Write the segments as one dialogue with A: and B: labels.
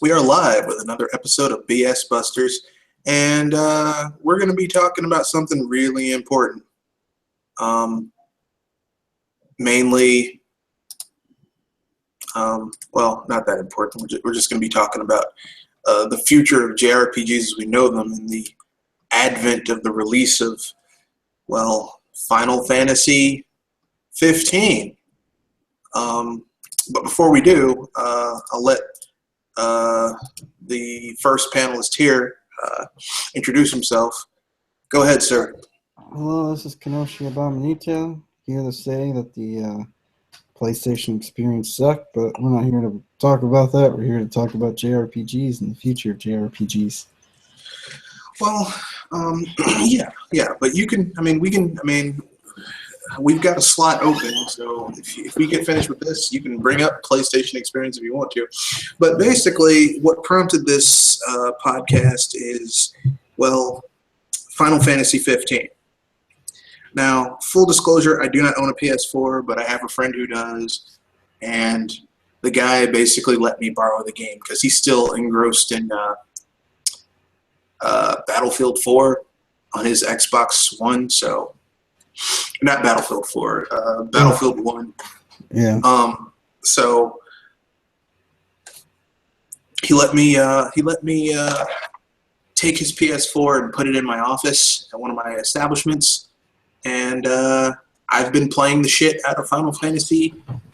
A: We are live with another episode of BS Busters, and we're going to be talking about something really important. Mainly, well, not that important. We're just going to be talking about the future of JRPGs as we know them and the advent of the release of, well, Final Fantasy 15. But before we do, I'll let the first panelist here introduce himself. Go ahead, sir.
B: Hello, this is Kenoshi Abominito, here to say that the PlayStation experience sucked, but we're not here to talk about that. We're here to talk about JRPGs and the future of JRPGs.
A: Well, yeah, but you can, we've got a slot open, so if we get finished with this, you can bring up PlayStation experience if you want to. But basically, what prompted this podcast is, well, Final Fantasy 15. Now, full disclosure, I do not own a PS4, but I have a friend who does, and the guy basically let me borrow the game because he's still engrossed in Battlefield 4 on his Xbox One, so not Battlefield 4, Battlefield 1.
B: Yeah.
A: So he let me take his PS4 and put it in my office at one of my establishments, and I've been playing the shit out of Final Fantasy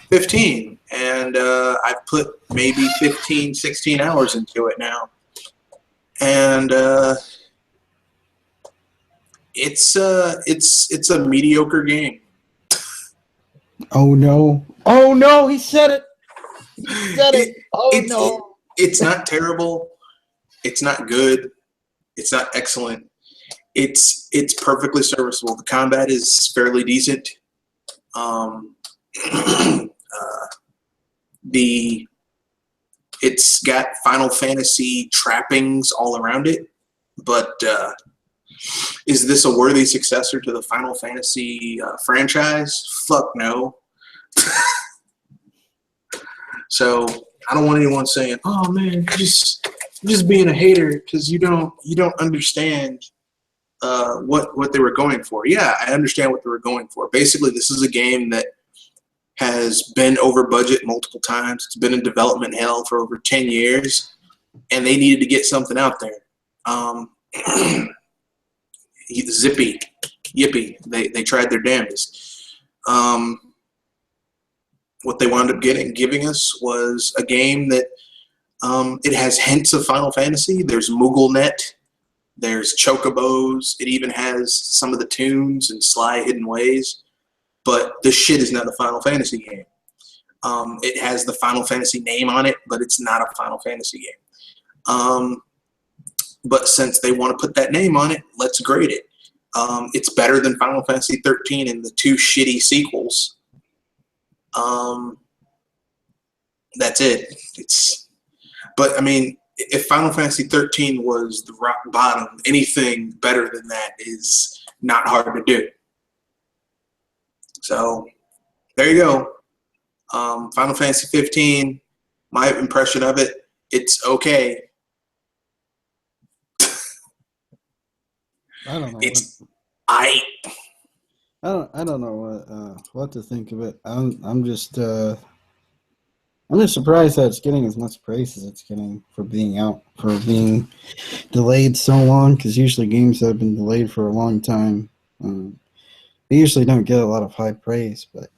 A: 15, and I've put maybe 15, 16 hours into it now, and it's a mediocre game.
B: Oh no! Oh no! He said it. He said it. No!
A: It's not terrible. It's not good. It's not excellent. It's perfectly serviceable. The combat is fairly decent. It's got Final Fantasy trappings all around it, but is this a worthy successor to the Final Fantasy franchise? Fuck no. So I don't want anyone saying, "Oh man, just being a hater because you don't understand what they were going for." Yeah, I understand what they were going for. Basically, this is a game that has been over budget multiple times. It's been in development hell for over 10 years, and they needed to get something out there. Yippee. They tried their damnedest. What they wound up giving us was a game that it has hints of Final Fantasy. There's MuggleNet. There's Chocobos. It even has some of the tunes and sly hidden ways. But this shit is not a Final Fantasy game. It has the Final Fantasy name on it, but it's not a Final Fantasy game. But since they want to put that name on it, let's grade it. It's better than Final Fantasy 13 and the two shitty sequels. That's it. But I mean, if Final Fantasy 13 was the rock bottom, anything better than that is not hard to do. So there you go. Final Fantasy 15, my impression of it, it's okay.
B: I don't know.
A: I
B: don't know what to think of it. I'm just surprised that it's getting as much praise as it's getting for being delayed so long. Because usually games that have been delayed for a long time, they usually don't get a lot of high praise. But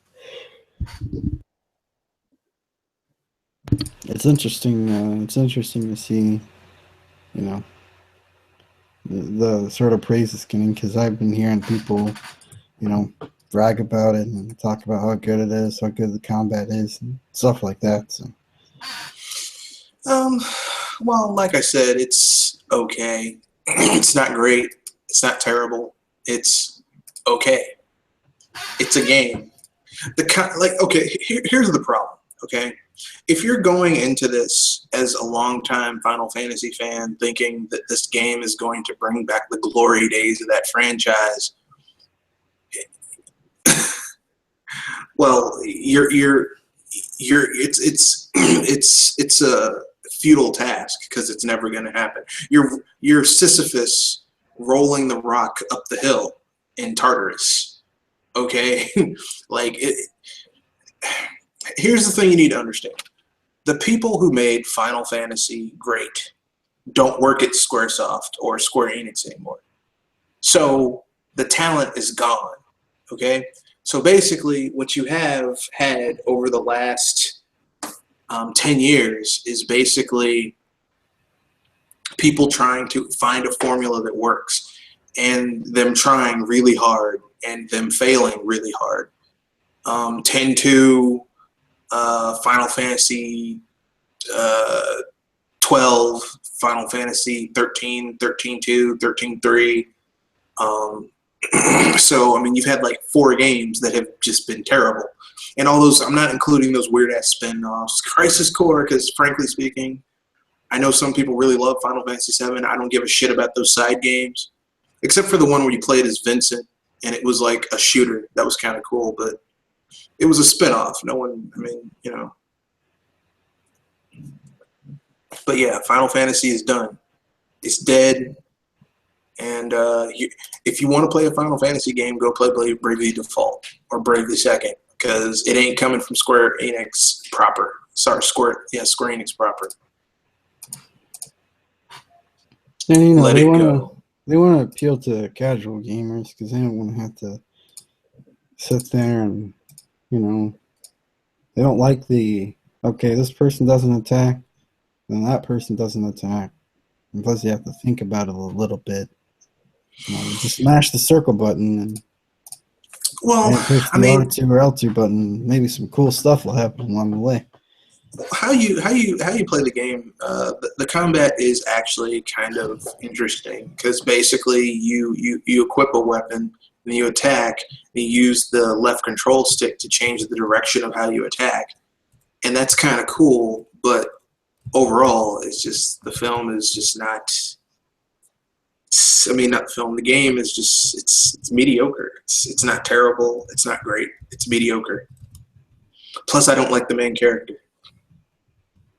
B: it's interesting. It's interesting to see, the sort of praise it's getting, because I've been hearing people, brag about it and talk about how good it is, how good the combat is, and stuff like that. So,
A: well, like I said, it's okay. It's not great. It's not terrible. It's okay. It's a game. Here's the problem. Okay, if you're going into this as a longtime Final Fantasy fan, thinking that this game is going to bring back the glory days of that franchise, well, it's a futile task because it's never going to happen. You're Sisyphus rolling the rock up the hill in Tartarus. Okay, like it. Here's the thing you need to understand: the people who made Final Fantasy great don't work at SquareSoft or Square Enix anymore. So the talent is gone. Okay, so basically, what you have had over the last 10 years is basically people trying to find a formula that works, and them trying really hard and them failing really hard. 10-2, Final Fantasy 12, Final Fantasy 13, 13-2, 13-3. So, I mean, you've had like 4 games that have just been terrible. And all those, I'm not including those weird-ass spin-offs. Crisis Core, because frankly speaking, I know some people really love Final Fantasy VII. I don't give a shit about those side games, except for the one where you played as Vincent, and it was like a shooter. That was kind of cool, but it was a spin-off. No one, I mean, you know. But yeah, Final Fantasy is done. It's dead. And if you want to play a Final Fantasy game, go play Bravely Default or Bravely Second, because it ain't coming from Square Enix proper. Sorry, Square Enix proper.
B: And you know,
A: Let it go.
B: they want to appeal to casual gamers because they don't want to have to sit there and, you know, they don't like okay, this person doesn't attack, then that person doesn't attack. And plus, you have to think about it a little bit. You know, just smash the circle button and push the R2 or L2 button. Maybe some cool stuff will happen along the way.
A: How you play the game? The combat is actually kind of interesting because basically you equip a weapon and you attack. And you use the left control stick to change the direction of how you attack, and that's kind of cool. But overall, it's just the film is just not. I mean, not the film. The game is just it's mediocre. It's not terrible. It's not great. It's mediocre. Plus, I don't like the main character.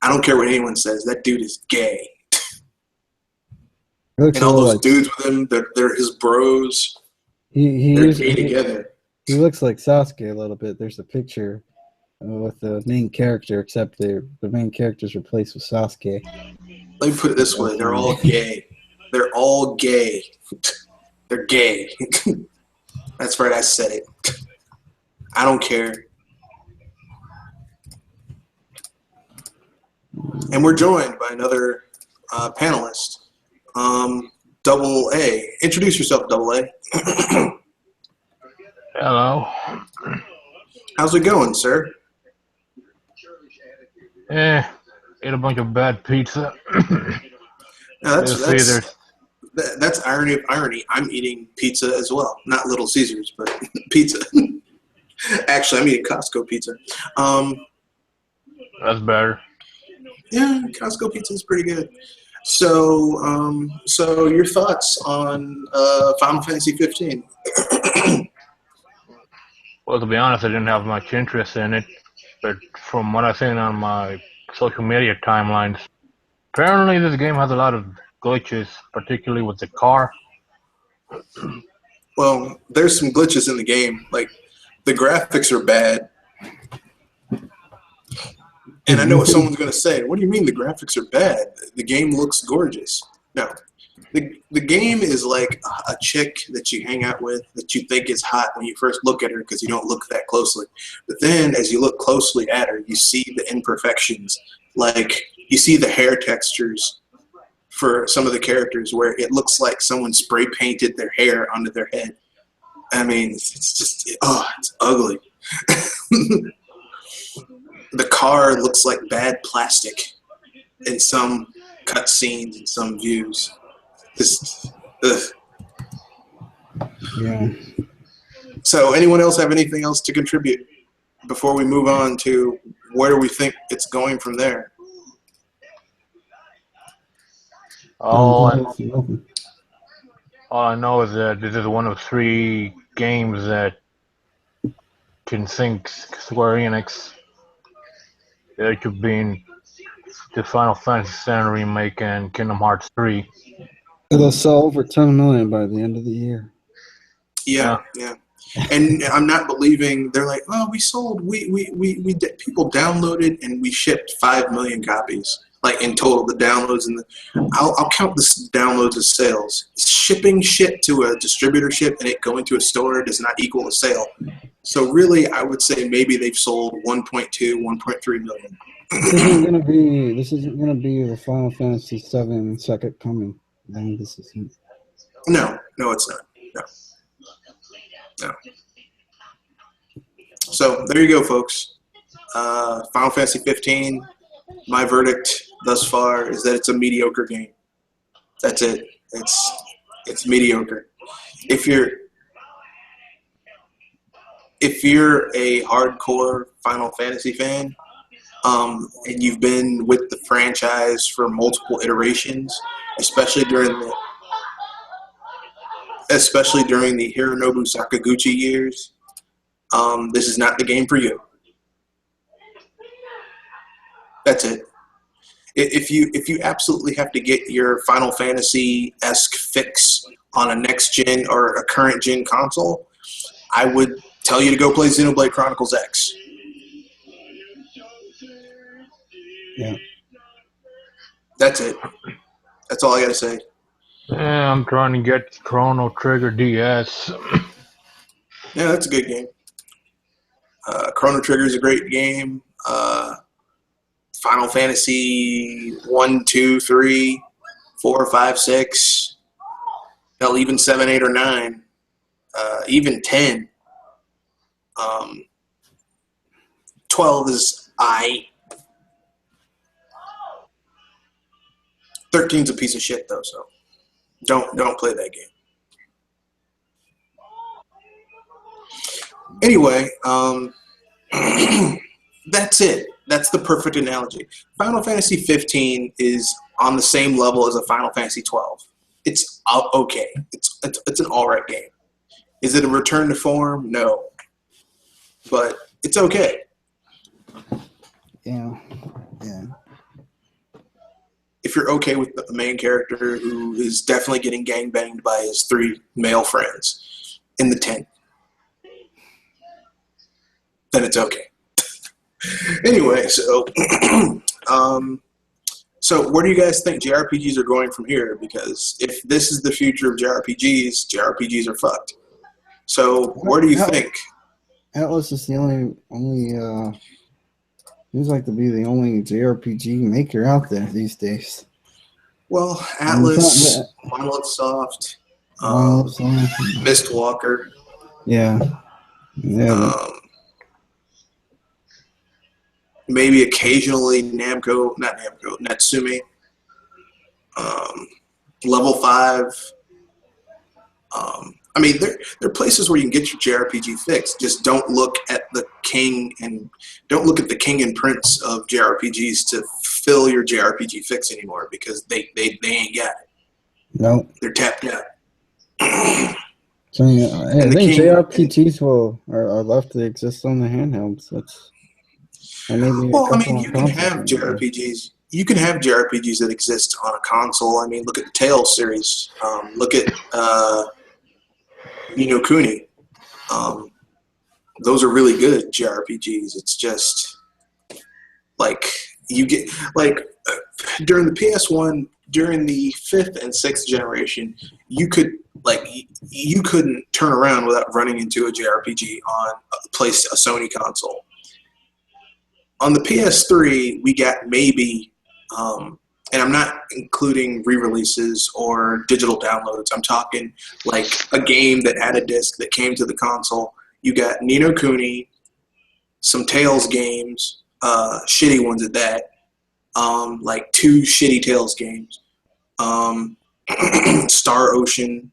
A: I don't care what anyone says. That dude is gay. And all those dudes with him, they're his bros. They're gay together.
B: He looks like Sasuke a little bit. There's a picture with the main character, except the main character's replaced with Sasuke.
A: Let me put it this way. They're all gay. They're all gay. They're gay. That's right, I said it. I don't care. And we're joined by another panelist, Double A. Introduce yourself, Double A.
C: Hello.
A: How's it going, sir?
C: Ate a bunch of bad pizza.
A: Now, that's irony of irony. I'm eating pizza as well. Not Little Caesars, but pizza. Actually, I'm eating Costco pizza.
C: That's better.
A: Yeah, Costco pizza is pretty good. So, so your thoughts on Final Fantasy 15?
C: Well, to be honest, I didn't have much interest in it, but from what I've seen on my social media timelines, apparently this game has a lot of glitches, particularly with the car.
A: Well, there's some glitches in the game. Like, the graphics are bad. And I know what someone's going to say. What do you mean the graphics are bad? The game looks gorgeous. No. The game is like a chick that you hang out with that you think is hot when you first look at her because you don't look that closely. But then as you look closely at her, you see the imperfections. Like, you see the hair textures for some of the characters where it looks like someone spray painted their hair onto their head. I mean, it's just, it's ugly. The car looks like bad plastic in some cutscenes and some views. Just, ugh.
B: Yeah.
A: So, anyone else have anything else to contribute before we move on to where we think it's going from there?
C: All I know is that this is one of 3 games that can sink Square Enix into being to Final Fantasy VII Remake and Kingdom Hearts 3.
B: It'll sell over 10 million by the end of the year.
A: Yeah. And I'm not believing they're like, oh, we sold, people downloaded and we shipped 5 million copies, like in total, the downloads and I'll count the downloads as sales. Shipping shit to a distributorship and it going to a store does not equal a sale. So really, I would say maybe they've sold 1.2, 1.3 million.
B: This isn't gonna be the Final Fantasy VII Second Coming. Then this isn't.
A: No, it's not. No. So there you go, folks. Final Fantasy 15. My verdict thus far is that it's a mediocre game. That's it. It's mediocre. If you're a hardcore Final Fantasy fan, and you've been with the franchise for multiple iterations, especially during the Hironobu Sakaguchi years, this is not the game for you. That's it. If you absolutely have to get your Final Fantasy-esque fix on a next gen or a current gen console, I would tell you to go play Xenoblade Chronicles X.
B: Yeah.
A: That's it. That's all I gotta say.
C: Yeah, I'm trying to get Chrono Trigger DS.
A: Yeah, that's a good game. Chrono Trigger is a great game. Final Fantasy 1, 2, 3, 4, 5, 6. Hell, even 7, 8, or 9. Even 10. 12 is I. 13's a piece of shit though, so don't play that game. Anyway, that's it. That's the perfect analogy. Final Fantasy 15 is on the same level as a Final Fantasy 12. It's okay. It's an alright game. Is it a return to form? No. But it's okay.
B: Yeah.
A: If you're okay with the main character who is definitely getting gangbanged by his 3 male friends in the tent, then it's okay. Anyway, so so where do you guys think JRPGs are going from here? Because if this is the future of JRPGs are fucked. So where do you think?
B: Atlas is the only seems like to be the only JRPG maker out there these days.
A: Well, Atlas, Monolith Soft, Mistwalker.
B: Yeah.
A: Maybe occasionally Natsume. Level 5. I mean, there are places where you can get your JRPG fix. Just don't look at the king and prince of JRPGs to fill your JRPG fix anymore, because they ain't got it.
B: No,
A: they're tapped out.
B: So I think JRPGs are left to exist on the handhelds.
A: Well, I mean, you can have JRPGs. You can have JRPGs that exist on a console. I mean, look at the Tales series. Look at Ni no Kuni. Those are really good JRPGs. It's just like you get during the PS1, during the 5th and 6th generation, you couldn't turn around without running into a JRPG on a Sony console. On the PS3, we got maybe, and I'm not including re-releases or digital downloads. I'm talking like a game that had a disc that came to the console. You got Ni no Kuni, some Tales games, shitty ones at that, like 2 shitty Tales games, Star Ocean,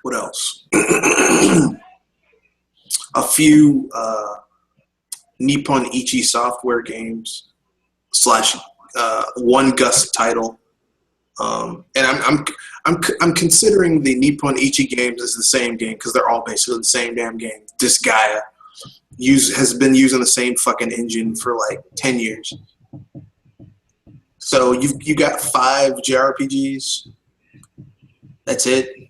A: what else? A few Nippon Ichi software games / one Gust title, and I'm considering the Nippon Ichi games as the same game because they're all basically the same damn game. Disgaea, has been using the same fucking engine for like 10 years. So you got 5 JRPGs. That's it.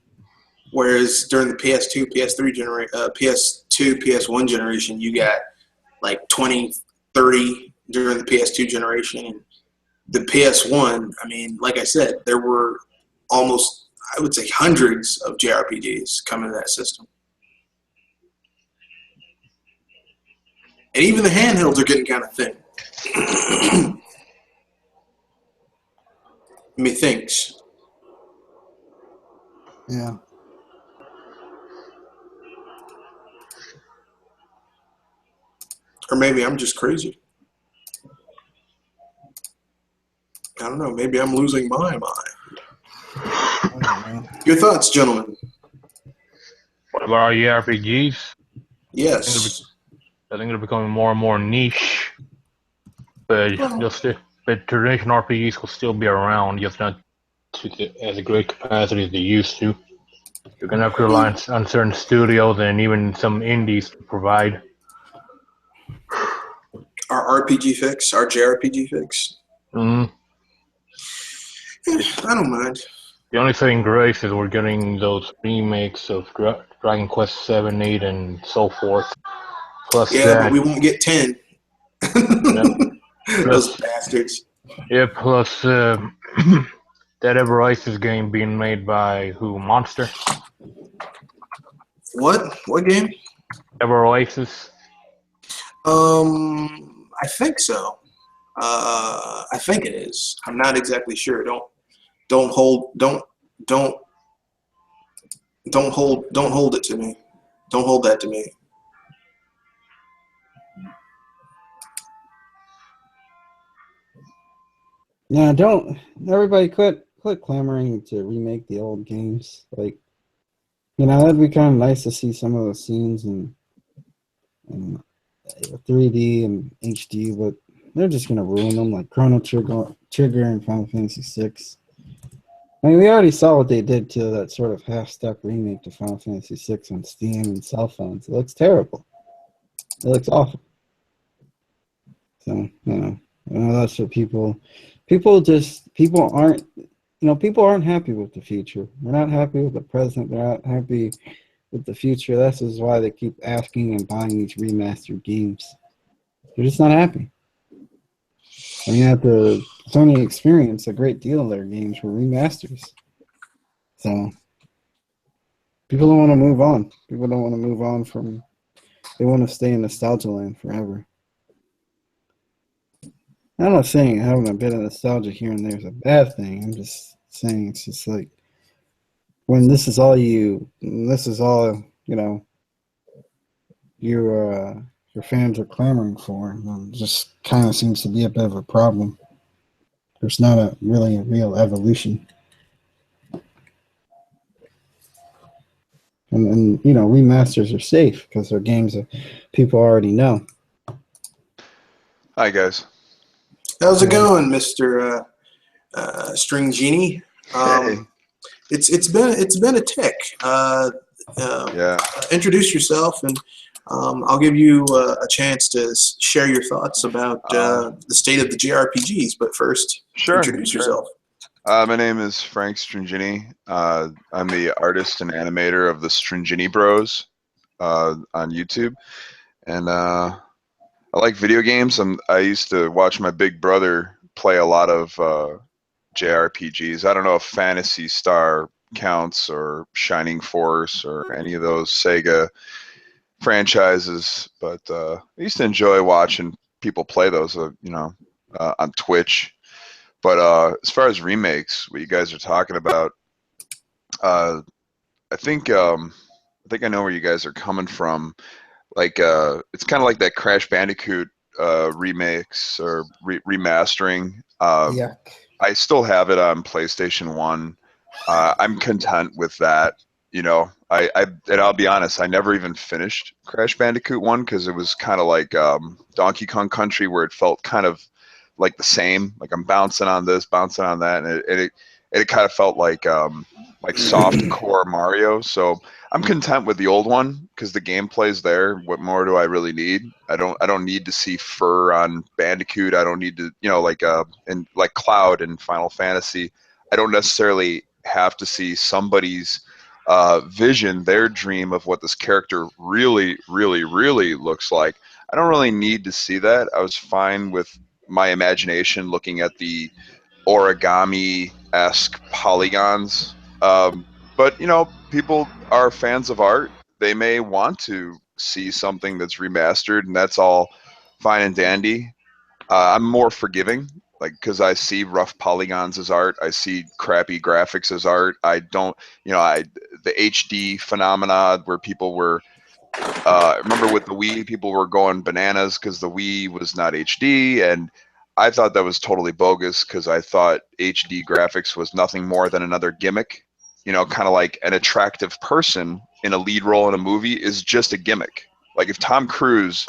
A: Whereas during the PS2, PS1 generation, you got like 20, 30 during the PS2 generation. And the PS1, I mean, like I said, there were almost, I would say, hundreds of JRPGs coming to that system. And even the handhelds are getting kind of thin. Methinks.
B: Yeah.
A: Or maybe I'm just crazy. I don't know. Maybe I'm losing my mind.
B: I don't know.
A: Your thoughts, gentlemen?
C: What about our RPGs?
A: Yes.
C: I think they're becoming more and more niche, but but traditional RPGs will still be around, just not as a great capacity as they used to. You're gonna have to rely on certain studios and even some indies to provide.
A: Our RPG fix, our JRPG fix.
C: Mm-hmm.
A: I don't mind.
C: The only saving grace is we're getting those remakes of Dragon Quest 7, 8, and so forth. Plus
A: Yeah, but we won't get 10.
C: Yeah.
A: Those bastards.
C: Yeah, plus that Ever Isis game being made by who? Monster?
A: What? What game?
C: Ever Oasis?
A: I think so. I think it is. I'm not exactly sure. Don't hold it to me. Don't hold that to me.
B: Yeah, don't everybody quit clamoring to remake the old games. Like, that'd be kind of nice to see some of those scenes in 3D and HD, but they're just gonna ruin them, like Chrono Trigger and Final Fantasy VI. I mean, we already saw what they did to that sort of half-step remake to Final Fantasy VI on Steam and cell phones. It looks terrible. It looks awful. So, that's what people aren't happy with the future. They're not happy with the present. They're not happy with the future. This is why they keep asking and buying these remastered games. They're just not happy. I mean, at the Sony experience, a great deal of their games were remasters. So people don't want to move on. People don't want to move on from. They want to stay in nostalgia land forever. I'm not saying having a bit of nostalgia here and there is a bad thing. I'm just saying it's just like when this is all your fans are clamoring for, it just kind of seems to be a bit of a problem. There's not a real evolution. And remasters are safe because they're games that people already know.
D: Hi, guys.
A: How's it going, Mr. String Genie?
D: Hey.
A: It's been a tick.
D: Yeah.
A: Introduce yourself, and I'll give you a chance to share your thoughts about the state of the JRPGs. But first, introduce yourself.
D: My name is Frank Stringini. I'm the artist and animator of the Stringini Bros on YouTube, and I like video games. I used to watch my big brother play a lot of JRPGs. I don't know if Phantasy Star counts or Shining Force or any of those Sega franchises, but I used to enjoy watching people play those, on Twitch. But as far as remakes, what you guys are talking about, I think I know where you guys are coming from. Like it's kind of like that Crash Bandicoot remakes or remastering.
B: Yeah.
D: I still have it on PlayStation 1. I'm content with that. And I'll be honest, I never even finished Crash Bandicoot 1 because it was kind of like Donkey Kong Country, where it felt kind of like the same. Like I'm bouncing on this, bouncing on that, and it kind of felt like soft core Mario. So I'm content with the old one because the gameplay's there. What more do I really need? I don't need to see fur on Bandicoot. I don't need to, like in like Cloud in Final Fantasy. I don't necessarily have to see somebody's vision, their dream of what this character really, really, really looks like. I don't really need to see that. I was fine with my imagination looking at the origami-esque polygons. But people are fans of art. They may want to see something that's remastered, and that's all fine and dandy. I'm more forgiving, like, because I see rough polygons as art. I see crappy graphics as art. I don't, the HD phenomena where people were. I remember with the Wii, people were going bananas because the Wii was not HD, and I thought that was totally bogus because I thought HD graphics was nothing more than another gimmick. Kind of like an attractive person in a lead role in a movie is just a gimmick. Like if Tom Cruise,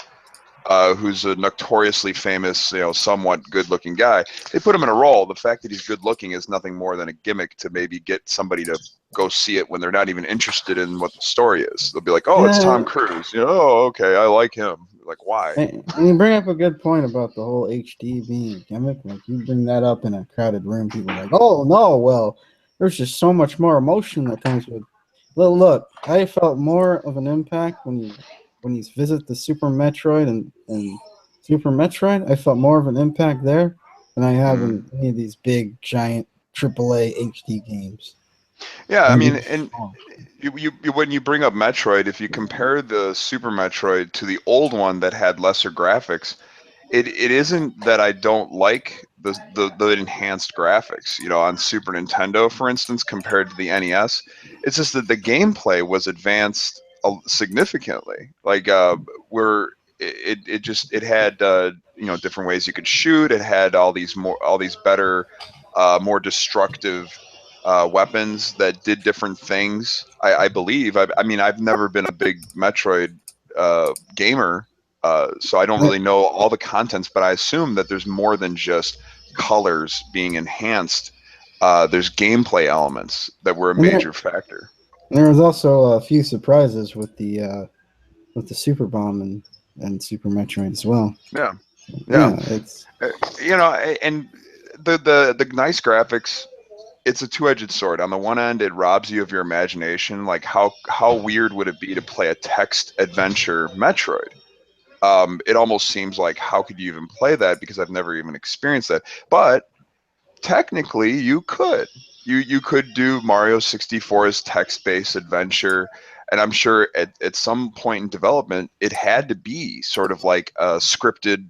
D: who's a notoriously famous, somewhat good-looking guy, they put him in a role. The fact that he's good-looking is nothing more than a gimmick to maybe get somebody to go see it when they're not even interested in what the story is. They'll be like, "Oh, it's Tom Cruise." Oh, okay, I like him. Like, why?
B: And you bring up a good point about the whole HD being a gimmick. Like you bring that up in a crowded room, people are like, "Oh no, well, there's just so much more emotion that comes with." Well, look, I felt more of an impact when you visit the Super Metroid and Super Metroid. I felt more of an impact there than I have in any of these big giant AAA HD games.
D: Yeah, I mean, and you when you bring up Metroid, if you compare the Super Metroid to the old one that had lesser graphics, it isn't that I don't like the enhanced graphics, on Super Nintendo, for instance, compared to the NES. It's just that the gameplay was advanced significantly. Like where it had different ways you could shoot. It had all these better, more destructive weapons that did different things. I believe. I mean, I've never been a big Metroid gamer, so I don't really know all the contents, but I assume that there's more than just colors being enhanced. There's gameplay elements that were a major factor.
B: There was also a few surprises with the Super Bomb and Super Metroid as well.
D: Yeah.
B: It's
D: and the nice graphics. It's a two-edged sword. On the one end, it robs you of your imagination. Like how weird would it be to play a text adventure Metroid? It almost seems like how could you even play that because I've never even experienced that. But technically, you could. You could do Mario 64's text-based adventure, and I'm sure at some point in development, it had to be sort of like a scripted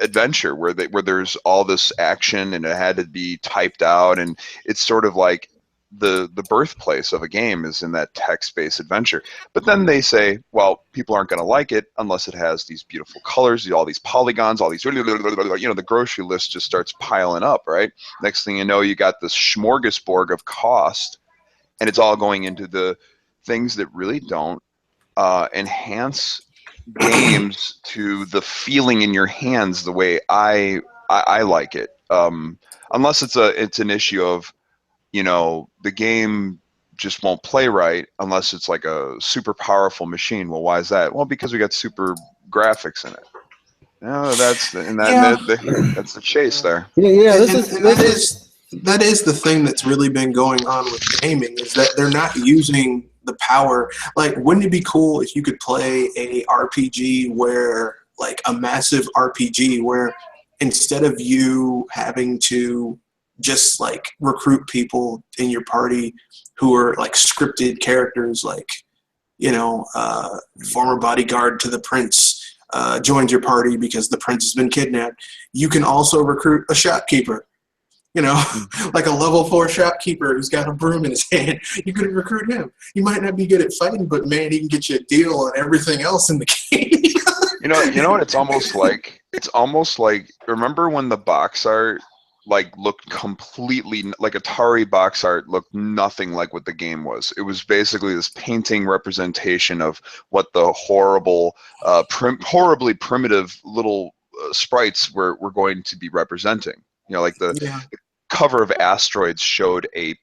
D: adventure where there's all this action and it had to be typed out, and it's sort of like the birthplace of a game is in that text-based adventure. But then they say, well, people aren't going to like it unless it has these beautiful colors, all these polygons, all these, the grocery list just starts piling up, right? Next thing you know, you got this smorgasbord of cost, and it's all going into the things that really don't enhance games to the feeling in your hands the way I like it. Unless it's an issue of the game just won't play right unless it's like a super powerful machine. Well, why is that? Well, because we got super graphics in it. That's the chase there.
B: Yeah.
A: That is the thing that's really been going on with gaming is that they're not using the power. Like, wouldn't it be cool if you could play a RPG where, like, a massive RPG where instead of you having to just like recruit people in your party who are like scripted characters, like, former bodyguard to the prince joined your party because the prince has been kidnapped. You can also recruit a shopkeeper, like a level 4 shopkeeper who's got a broom in his hand. You could recruit him. He might not be good at fighting, but man, he can get you a deal on everything else in the game.
D: You know what it's almost like? It's almost like, remember when the box art looked completely like Atari box art looked nothing like what the game was. It was basically this painting representation of what the horribly primitive little sprites were going to be representing. Like the cover of Asteroids showed a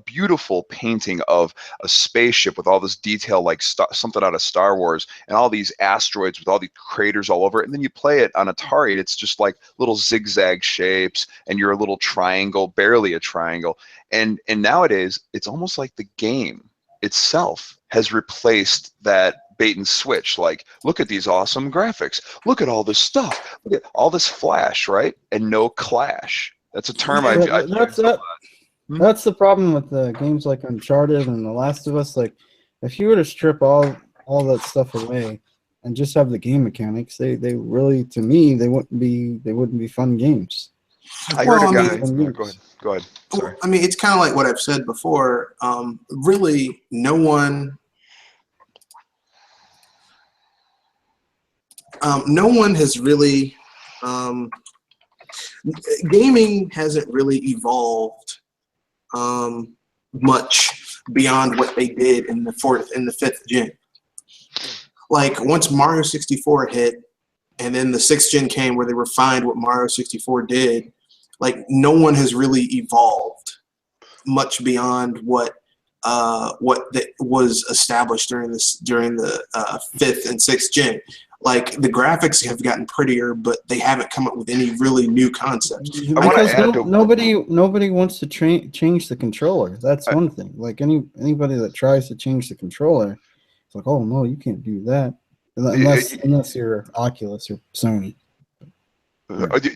D: beautiful painting of a spaceship with all this detail, like something out of Star Wars, and all these asteroids with all these craters all over it. And then you play it on Atari, and it's just like little zigzag shapes, and you're a little triangle, barely a triangle. And nowadays, it's almost like the game itself has replaced that bait and switch. Like, look at these awesome graphics. Look at all this stuff. Look at all this flash, right? And no clash. That's a term I've used a lot.
B: That's the problem with the games like Uncharted and The Last of Us. Like, if you were to strip all that stuff away and just have the game mechanics, they really, to me, they wouldn't be fun games.
D: I heard a guy. Go ahead. Sorry.
A: I mean, it's kind of like what I've said before. Really, no one has really. Gaming hasn't really evolved much beyond what they did in the 4th and the 5th gen. Like, once Mario 64 hit, and then the 6th gen came where they refined what Mario 64 did, like, no one has really evolved much beyond what was established during the 5th and 6th gen. Like, the graphics have gotten prettier, but they haven't come up with any really new concepts.
B: Because nobody wants to change the controller. That's one thing. Like, anybody that tries to change the controller, it's like, oh no, you can't do that unless you're Oculus or Sony.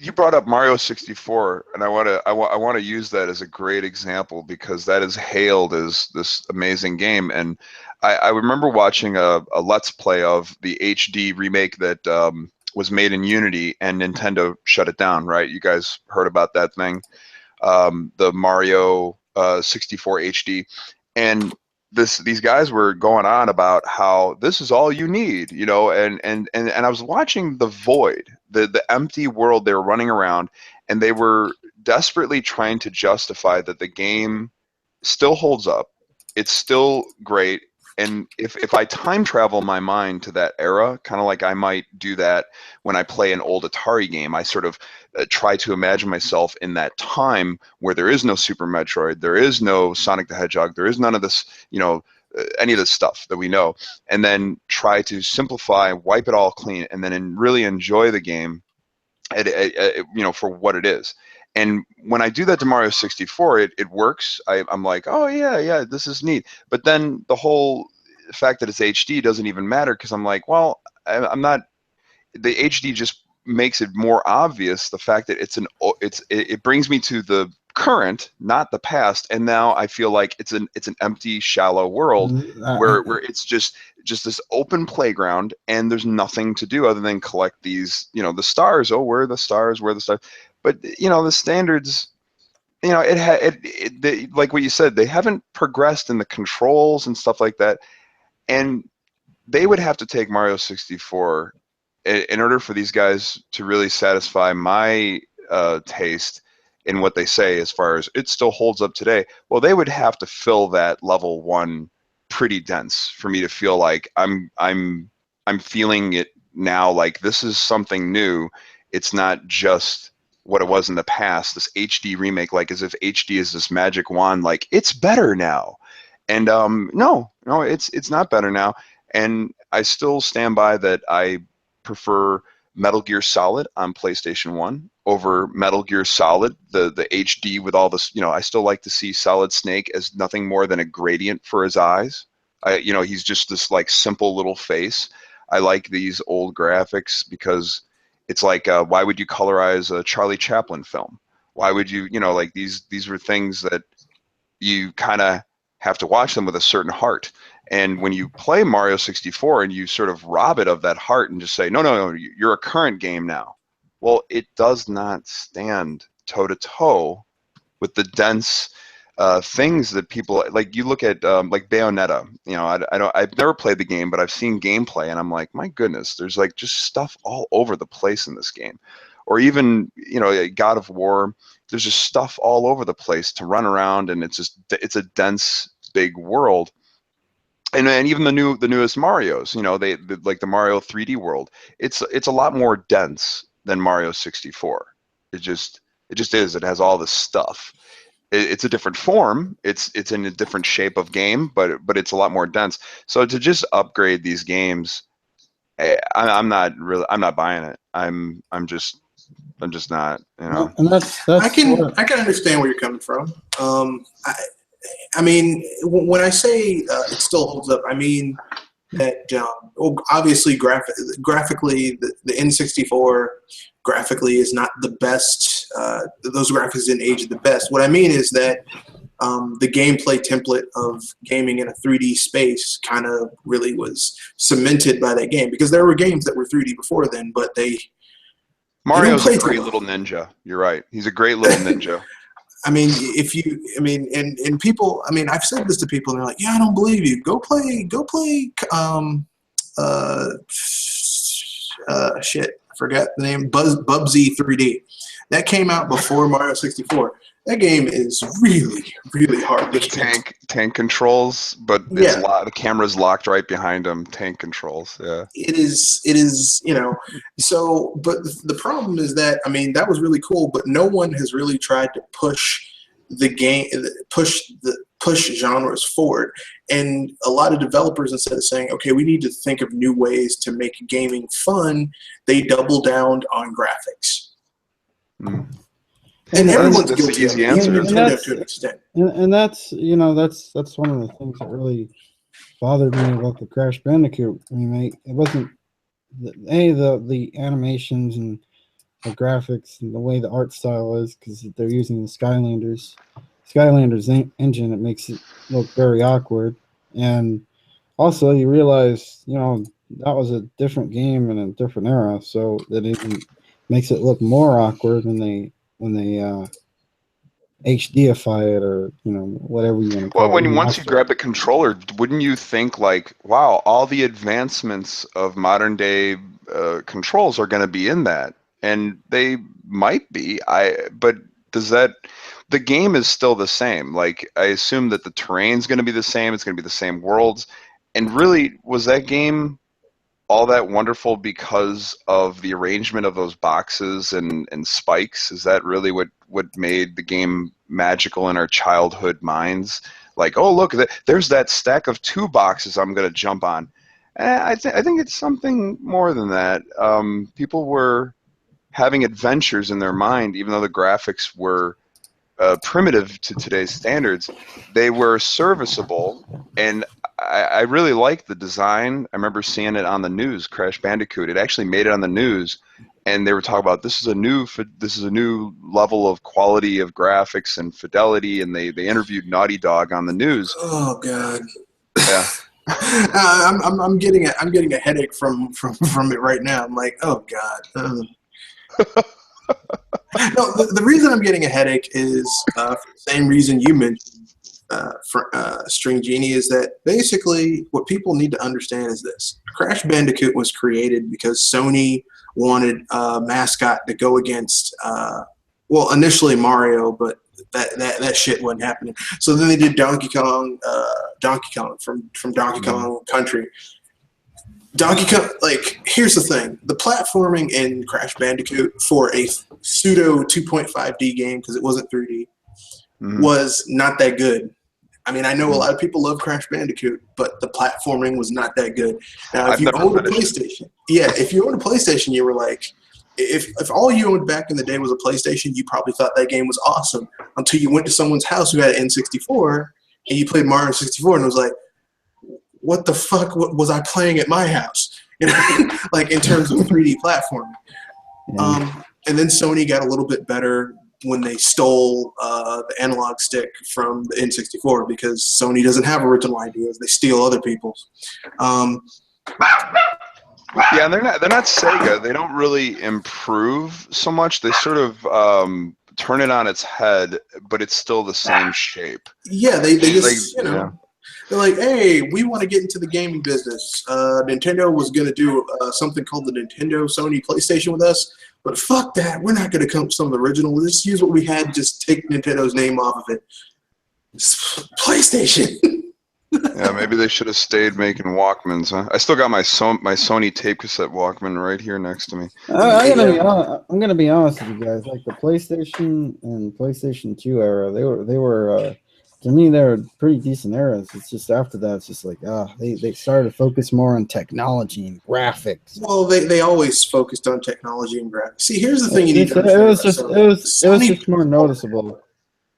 D: You brought up Mario 64, and I want to use that as a great example because that is hailed as this amazing game. And I remember watching a Let's Play of the HD remake that was made in Unity, and Nintendo shut it down. Right? You guys heard about that thing, the Mario 64 HD, and these guys were going on about how this is all you need, you know, and I was watching the void, the empty world they were running around, and they were desperately trying to justify that the game still holds up, it's still great, and if I time travel my mind to that era, kind of like I might do that when I play an old Atari game, I sort of try to imagine myself in that time where there is no Super Metroid, there is no Sonic the Hedgehog, there is none of this, you know, any of this stuff that we know, and then try to simplify, wipe it all clean, and then really enjoy the game, you know, for what it is. And when I do that to Mario 64, it works. I'm like, oh yeah, this is neat. But then the whole fact that it's HD doesn't even matter because I'm like, well, I'm not. The HD just makes it more obvious the fact that it brings me to the current, not the past, and now I feel like it's an empty, shallow world where it's just this open playground, and there's nothing to do other than collect these, you know, the stars. Oh, where are the stars? Where are the stars? But you know, the standards, you know, like what you said, they haven't progressed in the controls and stuff like that, and they would have to take Mario 64 in order for these guys to really satisfy my taste in what they say as far as it still holds up today. Well, they would have to fill that level 1 pretty dense for me to feel like I'm feeling it now, like this is something new. It's not just what it was in the past, this HD remake, like as if HD is this magic wand, like it's better now. And no, it's not better now. And I still stand by that I prefer Metal Gear Solid on PlayStation 1 over Metal Gear Solid, the HD with all this, you know, I still like to see Solid Snake as nothing more than a gradient for his eyes. You know, he's just this like simple little face. I like these old graphics because it's like, why would you colorize a Charlie Chaplin film? Why would you, you know, like these were things that you kind of have to watch them with a certain heart. And when you play Mario 64 and you sort of rob it of that heart and just say, no, you're a current game now. Well, it does not stand toe-to-toe with the dense things that people, like you look at like Bayonetta, you know, I've never played the game, but I've seen gameplay and I'm like, my goodness, there's like just stuff all over the place in this game. Or even, you know, God of War, there's just stuff all over the place to run around, and it's a dense, big world. And even the newest Marios, you know, like the Mario 3D world, it's a lot more dense than Mario 64. It It just is. It has all this stuff. It's a different form. It's in a different shape of game, but it's a lot more dense. So to just upgrade these games, I'm not buying it. I'm just not. You know.
B: And that's
A: I can understand where you're coming from. I mean, when I say it still holds up, I mean that obviously graphically the N64 graphically is not the best. Those graphics didn't age the best. What I mean is that the gameplay template of gaming in a 3D space kind of really was cemented by that game, because there were games that were 3D before then, but
D: Mario's a great little ninja. You're right. He's a great little ninja.
A: I mean, and people, I mean, I've said this to people and they're like, yeah, I don't believe you. Go play, shit, I forgot the name, Bubsy 3D. That came out before Mario 64. That game is really, really hard.
D: The tank controls, but it's the camera's locked right behind him. Tank controls, yeah.
A: It is, you know. So, but the problem is that, I mean, that was really cool, but no one has really tried to push the game, push genres forward. And a lot of developers, instead of saying, okay, we need to think of new ways to make gaming fun, they double down on graphics.
D: Mm.
A: And everyone's
D: that's
A: guilty
D: the easy
A: of it,
D: answer.
A: even Nintendo to an extent.
B: And that's, you know, that's one of the things that really bothered me about the Crash Bandicoot remake. It wasn't the animations and the graphics and the way the art style is, because they're using the Skylanders engine. It makes it look very awkward. And also you realize, you know, that was a different game in a different era, so that even makes it look more awkward when they HDify it, or, you know, whatever you want to call it.
D: Well, once you grab the controller, wouldn't you think like, wow, all the advancements of modern day controls are going to be in that? And they might be. But does that? The game is still the same. Like, I assume that the terrain's going to be the same. It's going to be the same worlds. And really, was that game all that wonderful because of the arrangement of those boxes and spikes? Is that really what made the game magical in our childhood minds? Like, oh, look, there's that stack of 2 boxes I'm going to jump on. I think it's something more than that. People were having adventures in their mind, even though the graphics were primitive to today's standards. They were serviceable, and I really liked the design. I remember seeing it on the news, Crash Bandicoot. It actually made it on the news, and they were talking about this is a new level of quality of graphics and fidelity, and they interviewed Naughty Dog on the news.
A: Oh God.
D: Yeah.
A: I'm getting a headache from it right now. I'm like, oh God. No, the reason I'm getting a headache is for the same reason you mentioned, String Genie, is that basically what people need to understand is this: Crash Bandicoot was created because Sony wanted a mascot to go against, well, initially Mario, but that shit wasn't happening. So then they did Donkey Kong from Donkey Kong Country. Donkey Kong, like, here's the thing. The platforming in Crash Bandicoot for a pseudo 2.5D game, because it wasn't 3D, was not that good. I mean, I know a lot of people love Crash Bandicoot, but the platforming was not that good. Now, if you owned a PlayStation, if you owned a PlayStation, you were like, if all you owned back in the day was a PlayStation, you probably thought that game was awesome until you went to someone's house who had an N64 and you played Mario 64 and it was like, what the fuck was I playing at my house? You know, like in terms of 3D platforming. And then Sony got a little bit better when they stole the analog stick from the N64, because Sony doesn't have original ideas; they steal other people's.
D: Yeah, and they're not Sega. They don't really improve so much. They sort of turn it on its head, but it's still the same shape.
A: Yeah, they just they're like, hey, we want to get into the gaming business. Nintendo was going to do something called the Nintendo Sony PlayStation with us, but fuck that. We're not going to come up with something original. Let's use what we had, just take Nintendo's name off of it. PlayStation.
D: Yeah, maybe they should have stayed making Walkmans, huh? I still got my Sony tape cassette Walkman right here next to me.
B: I'm gonna be honest with you guys. Like the PlayStation and PlayStation 2 era, they were to me they were pretty decent eras. It's just after that, it's just like they started to focus more on technology and graphics.
A: Well, they always focused on technology and graphics. See, here's the thing you need to
B: It
A: understand.
B: was just it was just more noticeable.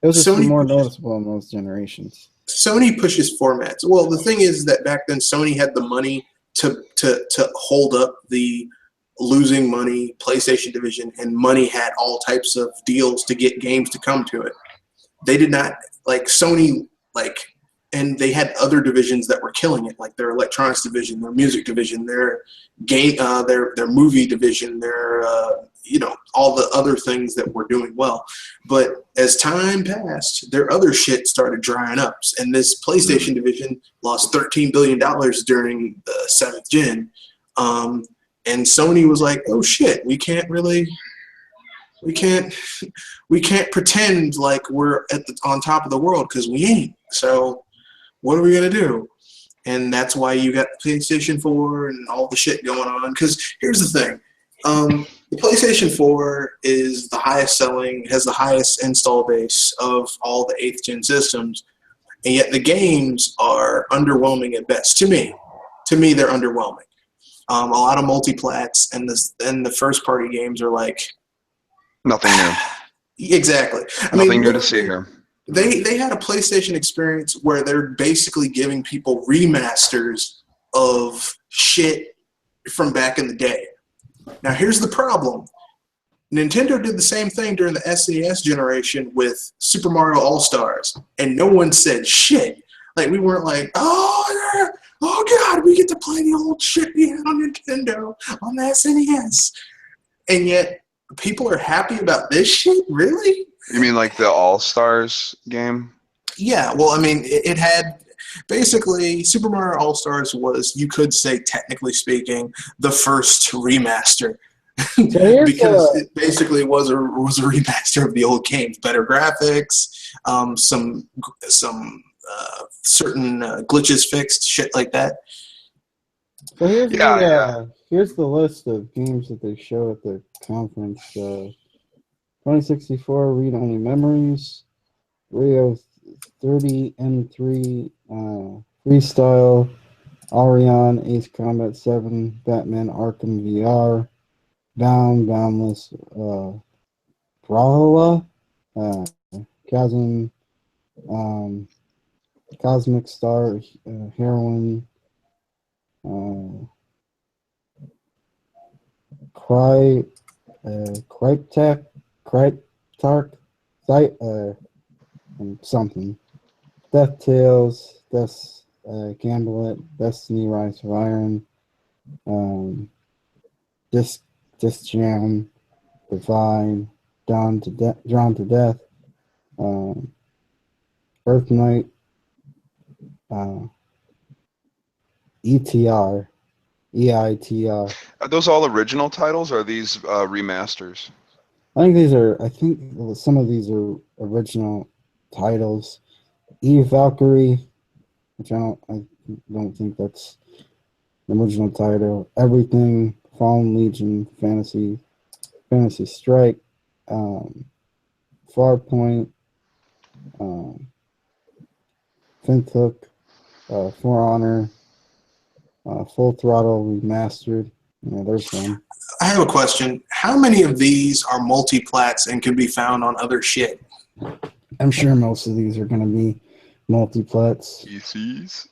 B: It was just
A: Sony
B: more
A: pushes-
B: noticeable in those generations.
A: Sony pushes formats. Well, the thing is that back then Sony had the money to hold up the losing money PlayStation division, and money had all types of deals to get games to come to it. They did not like Sony and they had other divisions that were killing it, like their electronics division, their music division, their game, their movie division, their all the other things that were doing well. But as time passed, their other shit started drying up, and this PlayStation division lost $13 billion during the 7th gen. And Sony was like, "Oh shit, we can't pretend like we're on top of the world because we ain't. So what are we gonna do?" And that's why you got the PlayStation 4 and all the shit going on. Because here's the thing. The PlayStation 4 is the highest selling, has the highest install base of all the 8th gen systems, and yet the games are underwhelming at best. To me, they're underwhelming. A lot of multiplats, and the first party games are like
D: Nothing new.
A: exactly.
D: Nothing new to see here.
A: They had a PlayStation experience where they're basically giving people remasters of shit from back in the day. Now, here's the problem. Nintendo did the same thing during the SNES generation with Super Mario All-Stars, and no one said shit. Like, we weren't like, oh God, we get to play the old shit we had on Nintendo on the SNES. And yet, people are happy about this shit? Really?
D: You mean like the All-Stars game?
A: Yeah, well, I mean, it had basically Super Mario All-Stars was, you could say, technically speaking, the first remaster. Because it basically was a remaster of the old games, better graphics, some certain glitches fixed, shit like that.
B: So here's the list of games that they show at the conference. 2064 read-only memories, Rio 30 M3 freestyle, Arion, Ace Combat 7, Batman Arkham VR, Boundless, Brawlhalla, Chasm, Cosmic Star, Heroine, Cryptarch, something. Death Tales, Gamblet, Destiny, Rise of Iron, Disc Jam, Divine, Drawn to Death, Earth Knight, EITR.
D: Are those all original titles, or are these remasters?
B: I think some of these are original titles. Eve Valkyrie, which I don't think that's the original title. Everything, Fallen Legion, Fantasy Strike, Farpoint, Fintook, For Honor, Full Throttle Remastered. Yeah, there's one.
A: I have a question. How many of these are multiplats and can be found on other shit?
B: I'm sure most of these are going to be multiplats.
D: PCs?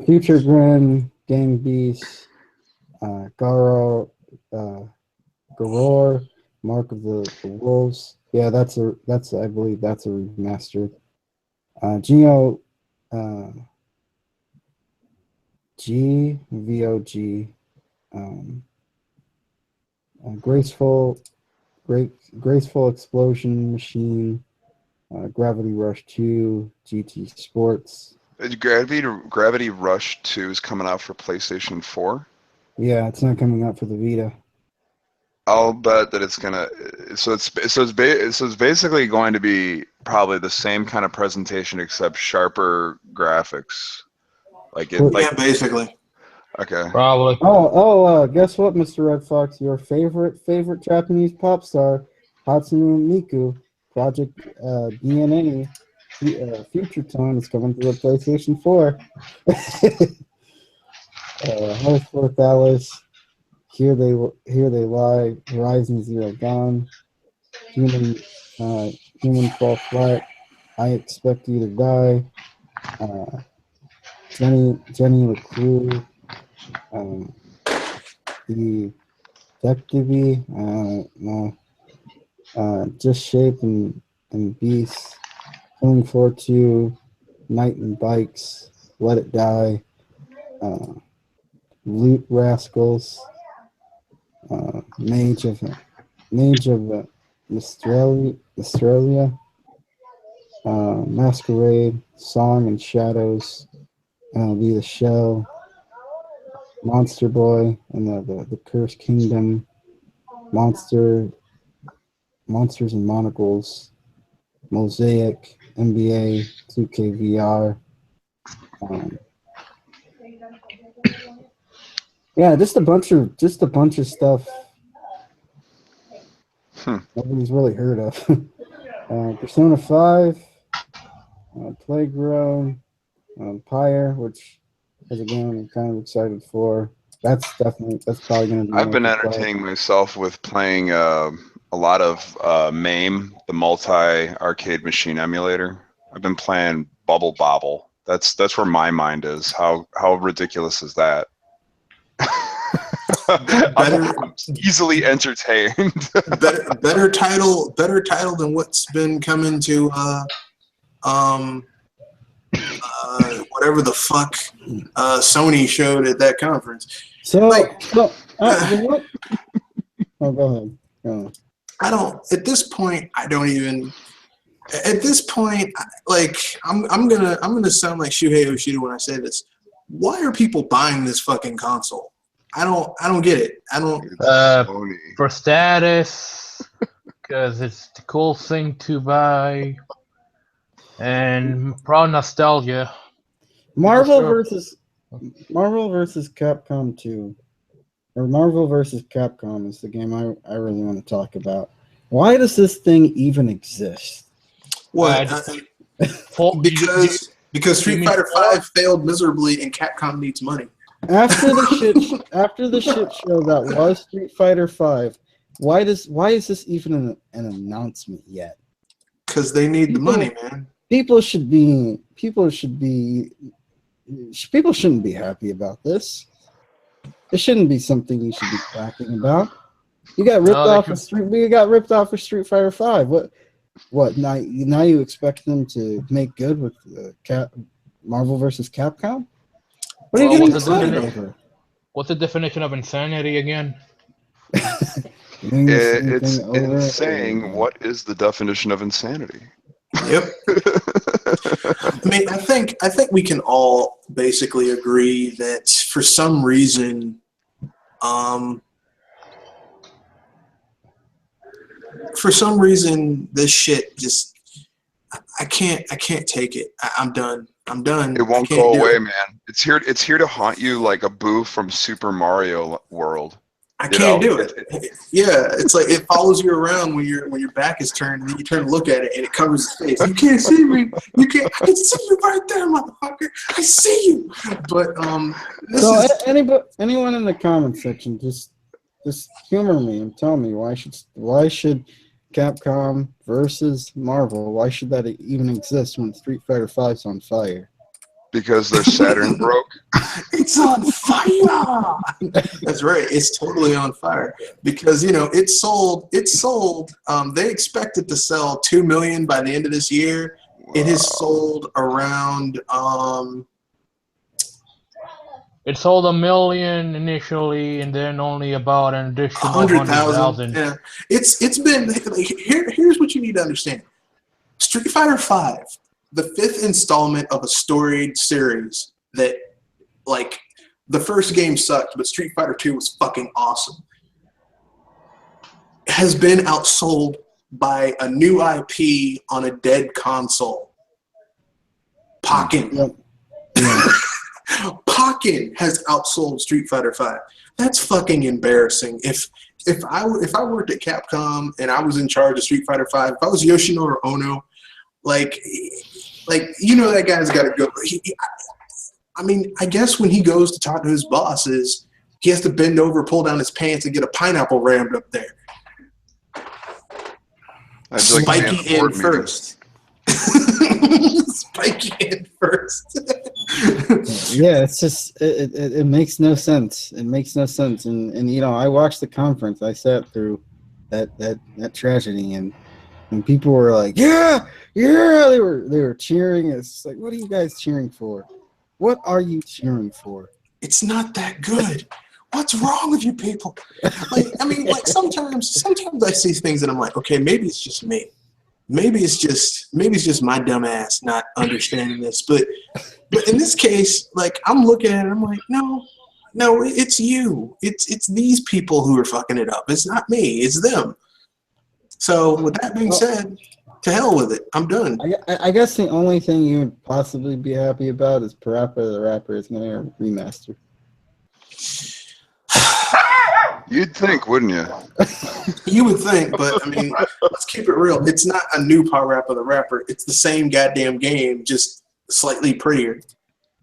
B: Future Grin, Gang Beast, Garor, Mark of the Wolves. Yeah, I believe that's a remastered. GVOG, Graceful Explosion Machine, Gravity Rush 2, GT Sports.
D: Gravity Rush 2 is coming out for PlayStation 4?
B: Yeah, it's not coming out for the Vita.
D: I'll bet that it's gonna. So it's basically going to be probably the same kind of presentation except sharper graphics. Like it,
B: Well,
D: like
A: Yeah, basically.
D: okay.
C: Probably.
B: Guess what, Mr. Red Fox? Your favorite Japanese pop star, Hatsune Miku, Project DNA, Future Tone is coming to the PlayStation 4. Hurtful, Here They Lie, Horizon Zero Dawn, Human Human Fall Flat, I Expect You to Die, Jenny LeClue, um, the Detective, no, Just Shape and Beast, Killing Floor 2, Night and Bikes, Let It Die, Loot Rascals, Mage of Australia, Masquerade, Song and Shadows, MLB The Show, Monster Boy and the Cursed Kingdom, Monsters and Monocles, Mosaic, NBA, 2K VR. Yeah, just a bunch of stuff nobody's really heard of. Persona 5, Playground, Pyre, which is a game I'm kind of excited for. That's probably going to be.
D: I've been entertaining myself with playing a lot of MAME, the multi-arcade machine emulator. I've been playing Bubble Bobble. That's where my mind is. How ridiculous is that? I'm easily entertained.
A: better title than what's been coming to whatever the fuck Sony showed at that conference.
B: What? Oh, go ahead.
A: I don't. At this point, I don't even. At this point, like I'm gonna sound like Shuhei Yoshida when I say this. Why are people buying this fucking console? I don't get it. I don't.
C: For status, because it's the cool thing to buy, and probably nostalgia.
B: Marvel versus Capcom 2, or Marvel versus Capcom is the game I really want to talk about. Why does this thing even exist?
A: What? Because Street Fighter V failed miserably and Capcom needs money.
B: After the shit show that was Street Fighter V, why is this even an announcement yet?
A: Because they need the money, man.
B: People shouldn't be happy about this. It shouldn't be something you should be clapping about. You got ripped off of Street Fighter V. What now you expect them to make good with Marvel versus Capcom? What are you getting excited over?
C: What's the definition of insanity again?
D: It's insane. What is the definition of insanity?
A: Yep. I mean, I think we can all basically agree that for some reason, this shit just I can't take it. I'm done.
D: It won't go away, man. It's here to haunt you like a boo from Super Mario World.
A: I can't do it. Yeah, it's like it follows you around when your back is turned, and then you turn to look at it, and it covers his face. You can't see me. You can't. I can see you right there, motherfucker. I see you. But
B: anyone in the comment section, just humor me and tell me why should Capcom versus Marvel, why should that even exist when Street Fighter V's on fire?
D: Because their Saturn broke.
A: It's on fire. That's right. It's totally on fire because it sold. They expected to sell 2 million by the end of this year. Wow. It has sold around.
C: It sold 1 million initially, and then only about an additional 100,000.
A: Yeah, it's been. Here's what you need to understand: Street Fighter V, the 5th installment of a storied series that, like, the first game sucked, but Street Fighter 2 was fucking awesome, has been outsold by a new IP on a dead console. Pokken.
B: Yep. Yeah.
A: Pokken has outsold Street Fighter V. That's fucking embarrassing. If I worked at Capcom and I was in charge of Street Fighter V, if I was Yoshinori Ono, like that guy's got to go. I guess when he goes to talk to his bosses, he has to bend over, pull down his pants, and get a pineapple rammed up there. Spiky in first. Spiky in first.
B: Yeah, it's just it makes no sense. It makes no sense. And I watched the conference. I sat through that tragedy, and people were like, yeah, they were cheering. It's just like, what are you guys cheering for? What are you cheering for?
A: It's not that good. What's wrong with you people? Sometimes I see things and I'm like, okay, maybe it's just me. Maybe it's just my dumb ass not understanding this. But in this case, like, I'm looking at it, I'm like, no, it's you. It's these people who are fucking it up. It's not me. It's them. So with that being said, to hell with it. I'm done.
B: I guess the only thing you would possibly be happy about is Parappa the Rapper is going to remaster.
D: You'd think, wouldn't you?
A: You would think, but let's keep it real. It's not a new Parappa the Rapper. It's the same goddamn game, just slightly prettier.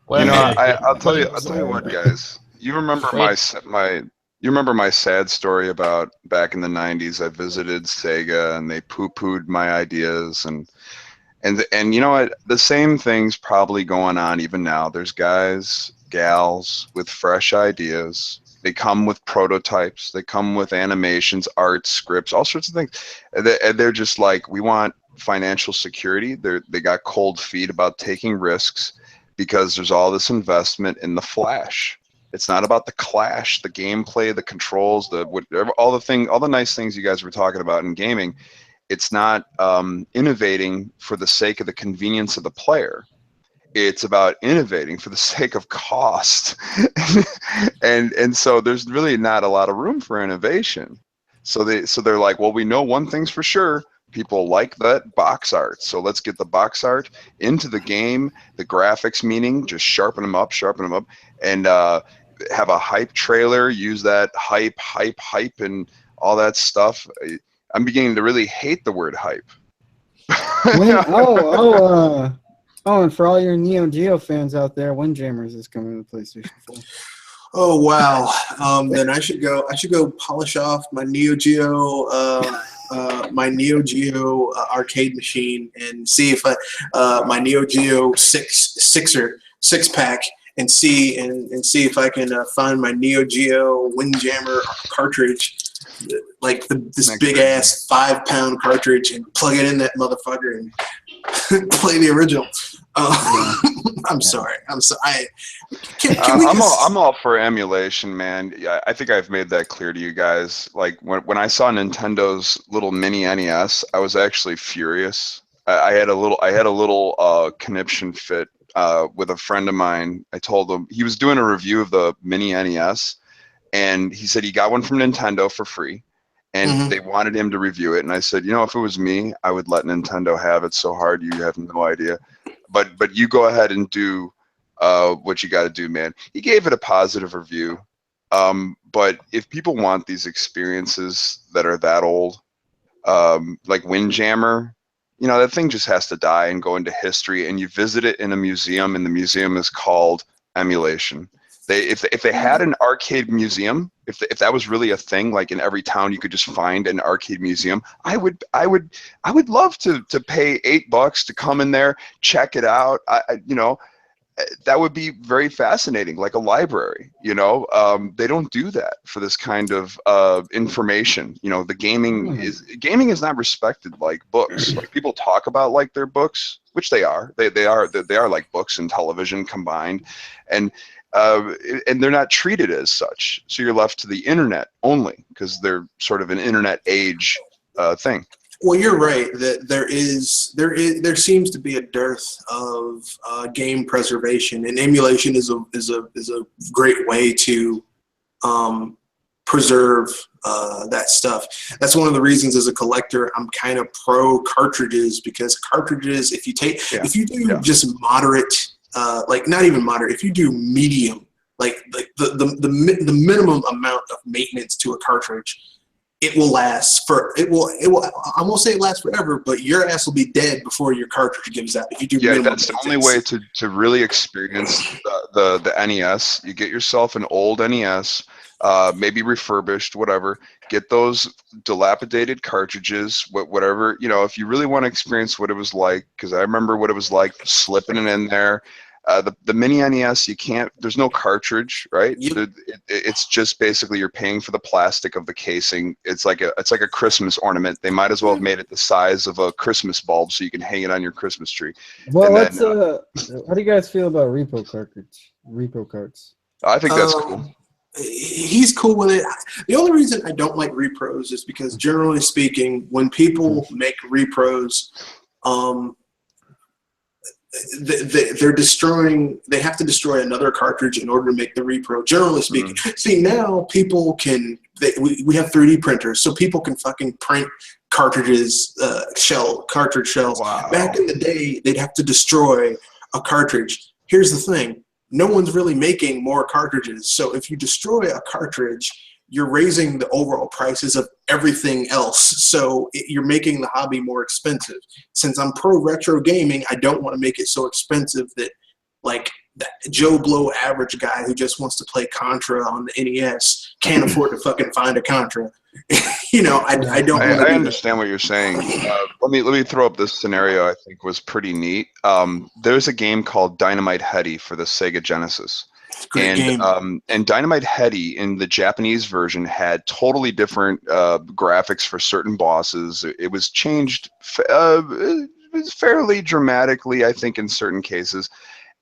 C: Well,
D: I'll tell you what, guys. You remember my sad story about back in the 90s? I visited Sega and they poo-pooed my ideas and you know what? The same thing's probably going on even now. There's guys, gals with fresh ideas. They come with prototypes. They come with animations, art, scripts, all sorts of things. And they're just like, we want financial security. They got cold feet about taking risks because there's all this investment in the flash. It's not about the clash, the gameplay, the controls, all the nice things you guys were talking about in gaming. It's not innovating for the sake of the convenience of the player. It's about innovating for the sake of cost. and so there's really not a lot of room for innovation. So they're like, well, we know one thing's for sure. People like that box art. So let's get the box art into the game, the graphics meaning, just sharpen them up, and have a hype trailer, use that hype, and all that stuff. I'm beginning to really hate the word hype.
B: And for all your Neo Geo fans out there, Windjammers is coming to PlayStation 4.
A: Oh wow! Then I should go polish off my Neo Geo arcade machine and see if my Neo Geo six pack and see if I can find my Neo Geo Windjammer cartridge, like this big ass 5-pound cartridge, and plug it in that motherfucker and play the original. I'm sorry.
D: I'm all for emulation, man. I think I've made that clear to you guys. Like when I saw Nintendo's little mini NES, I was actually furious. I had a little conniption fit with a friend of mine. I told him, he was doing a review of the mini NES, and he said he got one from Nintendo for free. And they wanted him to review it, and I said, if it was me, I would let Nintendo have it so hard you have no idea. But you go ahead and do what you got to do, man. He gave it a positive review. But if people want these experiences that are that old, like Windjammer, that thing just has to die and go into history. And you visit it in a museum, and the museum is called emulation. If they had an arcade museum, if that was really a thing, like in every town you could just find an arcade museum, I would love to pay $8 to come in there, check it out. That would be very fascinating, like a library. They don't do that for this kind of information. The gaming is not respected like books. Like people talk about like their books, which they are. They are like books and television combined, and they're not treated as such. So you're left to the internet only because they're sort of an internet age thing.
A: Well, you're right that there seems to be a dearth of game preservation, and emulation is a great way to preserve that stuff. That's one of the reasons as a collector I'm kind of pro cartridges, because cartridges, if you do just moderate, like not even moderate, if you do medium, like the minimum amount of maintenance to a cartridge, it will last for it will I won't say it lasts forever, but your ass will be dead before your cartridge gives out if you do minimum
D: that's the only way to really experience the NES. You get yourself an old NES, maybe refurbished, whatever. Get those dilapidated cartridges, whatever, you know, if you really want to experience what it was like, because I remember what it was like slipping it in there. The mini NES, you can't, there's no cartridge, right? It's just basically you're paying for the plastic of the casing. It's like a Christmas ornament. They might as well have made it the size of a Christmas bulb so you can hang it on your Christmas tree.
B: Well, let's how do you guys feel about repo carts?
D: I think that's cool.
A: He's cool with it. The only reason I don't like repros is because, generally speaking, when people make repros, they're destroying. They have to destroy another cartridge in order to make the repro. Generally speaking, see, now people can. We have 3D printers, so people can fucking print cartridges, cartridge shells.
D: Wow.
A: Back in the day, they'd have to destroy a cartridge. Here's the thing. No one's really making more cartridges. So if you destroy a cartridge, you're raising the overall prices of everything else. So you're making the hobby more expensive. Since I'm pro retro gaming, I don't want to make it so expensive that like that Joe Blow average guy who just wants to play Contra on the NES can't afford to fucking find a Contra. You know, I don't.
D: I understand what you're saying. Let me throw up this scenario. I think was pretty neat. There's a game called Dynamite Headdy for the Sega Genesis.
A: Great game.
D: And Dynamite Headdy in the Japanese version had totally different graphics for certain bosses. It was changed fairly dramatically, I think, in certain cases.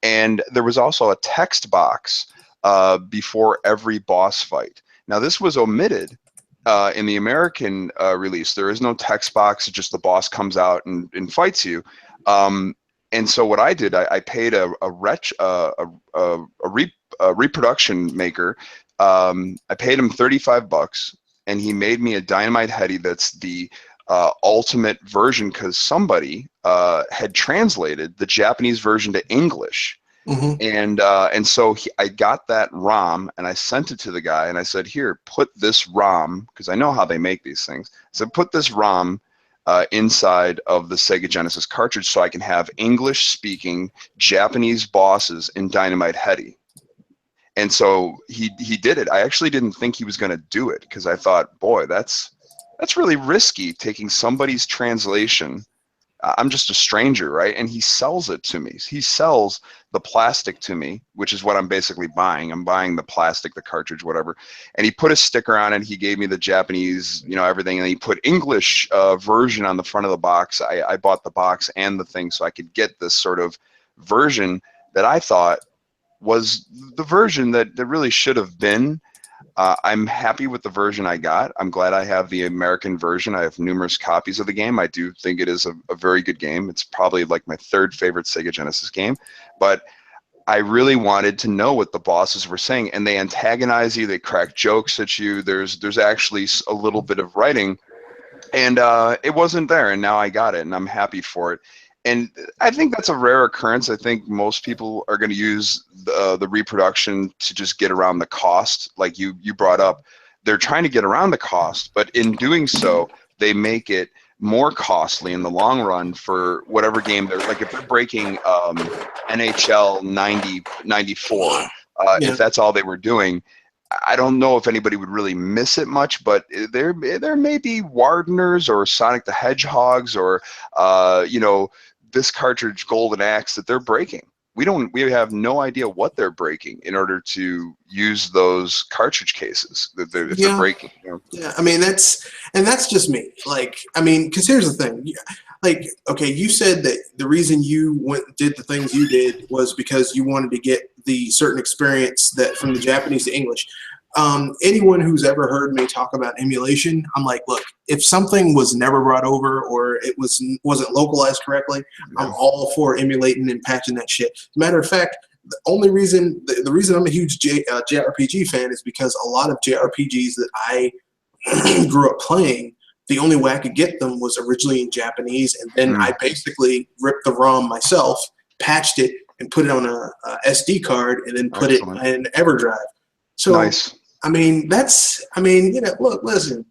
D: And there was also a text box before every boss fight. Now, this was omitted in the American release. There is no text box. It's just the boss comes out and fights you. And so what I did, I paid a reproduction maker. I paid him $35, and he made me a Dynamite Headdy that's the ultimate version, because somebody had translated the Japanese version to English. And so I got that ROM and I sent it to the guy and I said, here, put this ROM, because I know how they make these things. So put this ROM inside of the Sega Genesis cartridge so I can have English-speaking Japanese bosses in Dynamite Headdy. And so he did it. I actually didn't think he was going to do it, because I thought, boy, that's really risky, taking somebody's translation. I'm just a stranger, right? And he sells it to me. He sells the plastic to me, which is what I'm basically buying. I'm buying the plastic, the cartridge, whatever. And he put a sticker on it. He gave me the Japanese, you know, everything. And he put English version on the front of the box. I bought the box and the thing so I could get this sort of version that I thought was the version that really should have been. I'm happy with the version I got. I'm glad I have the American version. I have numerous copies of the game. I do think it is a very good game. It's probably like my third favorite Sega Genesis game. But I really wanted to know what the bosses were saying. And they antagonize you. They crack jokes at you. There's actually a little bit of writing. And it wasn't there. And now I got it. And I'm happy for it. And I think that's a rare occurrence. I think most people are going to use the reproduction to just get around the cost. Like you brought up, they're trying to get around the cost, but in doing so, they make it more costly in the long run for whatever game they're like. If they're breaking NHL 94, if that's all they were doing, I don't know if anybody would really miss it much, but there may be Wardeners or Sonic the Hedgehogs or you know, this cartridge Golden Axe that they're breaking. We have no idea what they're breaking in order to use those cartridge cases if they're breaking. You know?
A: Yeah, I mean that's just me. Like, I mean, because here's the thing. Like, okay, you said that the reason you did the things you did was because you wanted to get the certain experience that from the Japanese to English. Anyone who's ever heard me talk about emulation, I'm like, look, if something was never brought over or it wasn't localized correctly, I'm all for emulating and patching that shit. As a matter of fact, the reason I'm a huge JRPG fan is because a lot of JRPGs that I grew up playing, the only way I could get them was originally in Japanese, and then I basically ripped the ROM myself, patched it, and put it on a SD card, and then put
D: Excellent.
A: it in EverDrive. So,
D: Nice.
A: I mean, look, listen,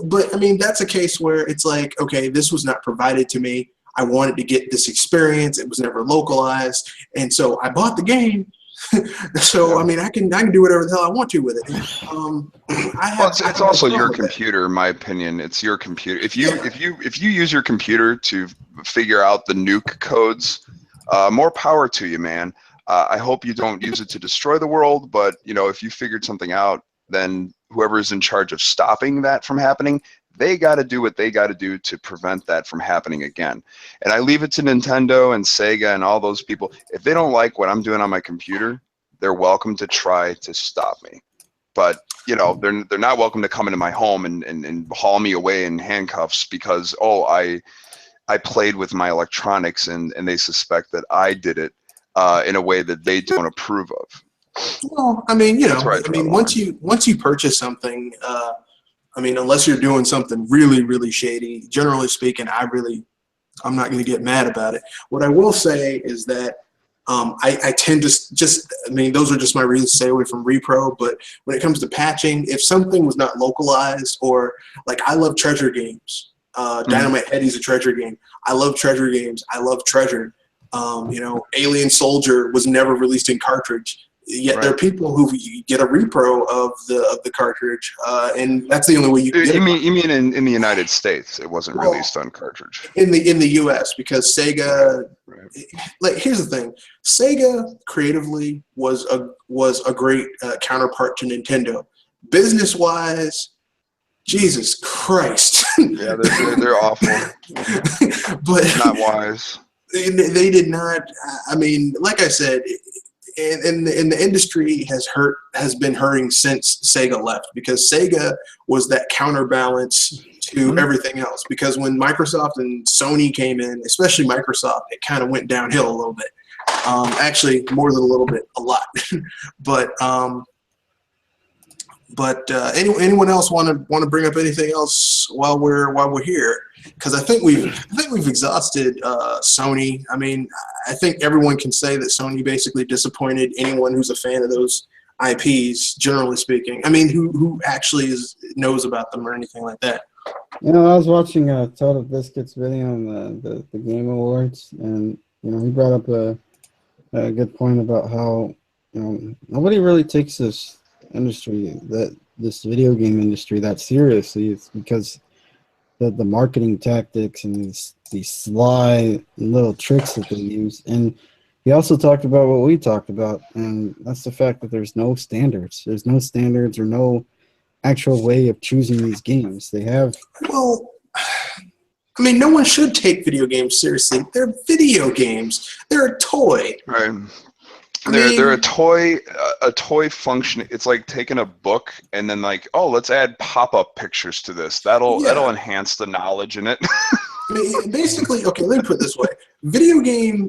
A: but I mean, that's a case where it's like, okay, this was not provided to me. I wanted to get this experience. It was never localized, and so I bought the game. So I mean, I can do whatever the hell I want to with it.
D: It's also your computer, in my opinion. It's your computer. If you use your computer to figure out the nuke codes, more power to you, man. I hope you don't use it to destroy the world, but if you figured something out, then whoever is in charge of stopping that from happening, they got to do what they got to do to prevent that from happening again. And I leave it to Nintendo and Sega and all those people. If they don't like what I'm doing on my computer, they're welcome to try to stop me. But they're not welcome to come into my home and haul me away in handcuffs because I played with my electronics and they suspect that I did it in a way that they don't approve of.
A: Well, I mean, once you purchase something, I mean, unless you're doing something really, really shady, generally speaking, I'm not going to get mad about it. What I will say is that I tend to those are just my reasons to stay away from repro. But when it comes to patching, if something was not localized, or like, I love treasure games. Dynamite Heady's a treasure game. I love treasure games. I love Treasure. Alien Soldier was never released in cartridge. Yet there are people who get a repro of the cartridge, and that's the only way you can get it.
D: You mean in the United States, it wasn't released on cartridge?
A: In the U.S., because Sega, here's the thing: Sega creatively was a great counterpart to Nintendo. Business wise, Jesus Christ.
D: Yeah, they're awful.
A: But
D: not wise.
A: They did not. I mean, like I said. And the industry has been hurting since Sega left, because Sega was that counterbalance to everything else. Because when Microsoft and Sony came in, especially Microsoft, it kind of went downhill a little bit. Actually, more than a little bit, a lot. But anyone else want to bring up anything else while we're here? Because I think we've exhausted Sony. I mean, I think everyone can say that Sony basically disappointed anyone who's a fan of those IPs, generally speaking. I mean, who actually knows about them or anything like that.
B: I was watching Total Biscuit's video on the Game Awards, and he brought up a good point about how nobody really takes this video game industry that seriously. It's because the marketing tactics and these sly little tricks that they use. And he also talked about what we talked about, and that's the fact that there's no standards. There's no standards or no actual way of choosing these games. They have... Well,
A: I mean, no one should take video games seriously. They're video games. They're a toy.
D: Right. They're a toy function. It's like taking a book and then let's add pop-up pictures to this. That'll enhance the knowledge in it.
A: I mean, basically, okay, let me put it this way.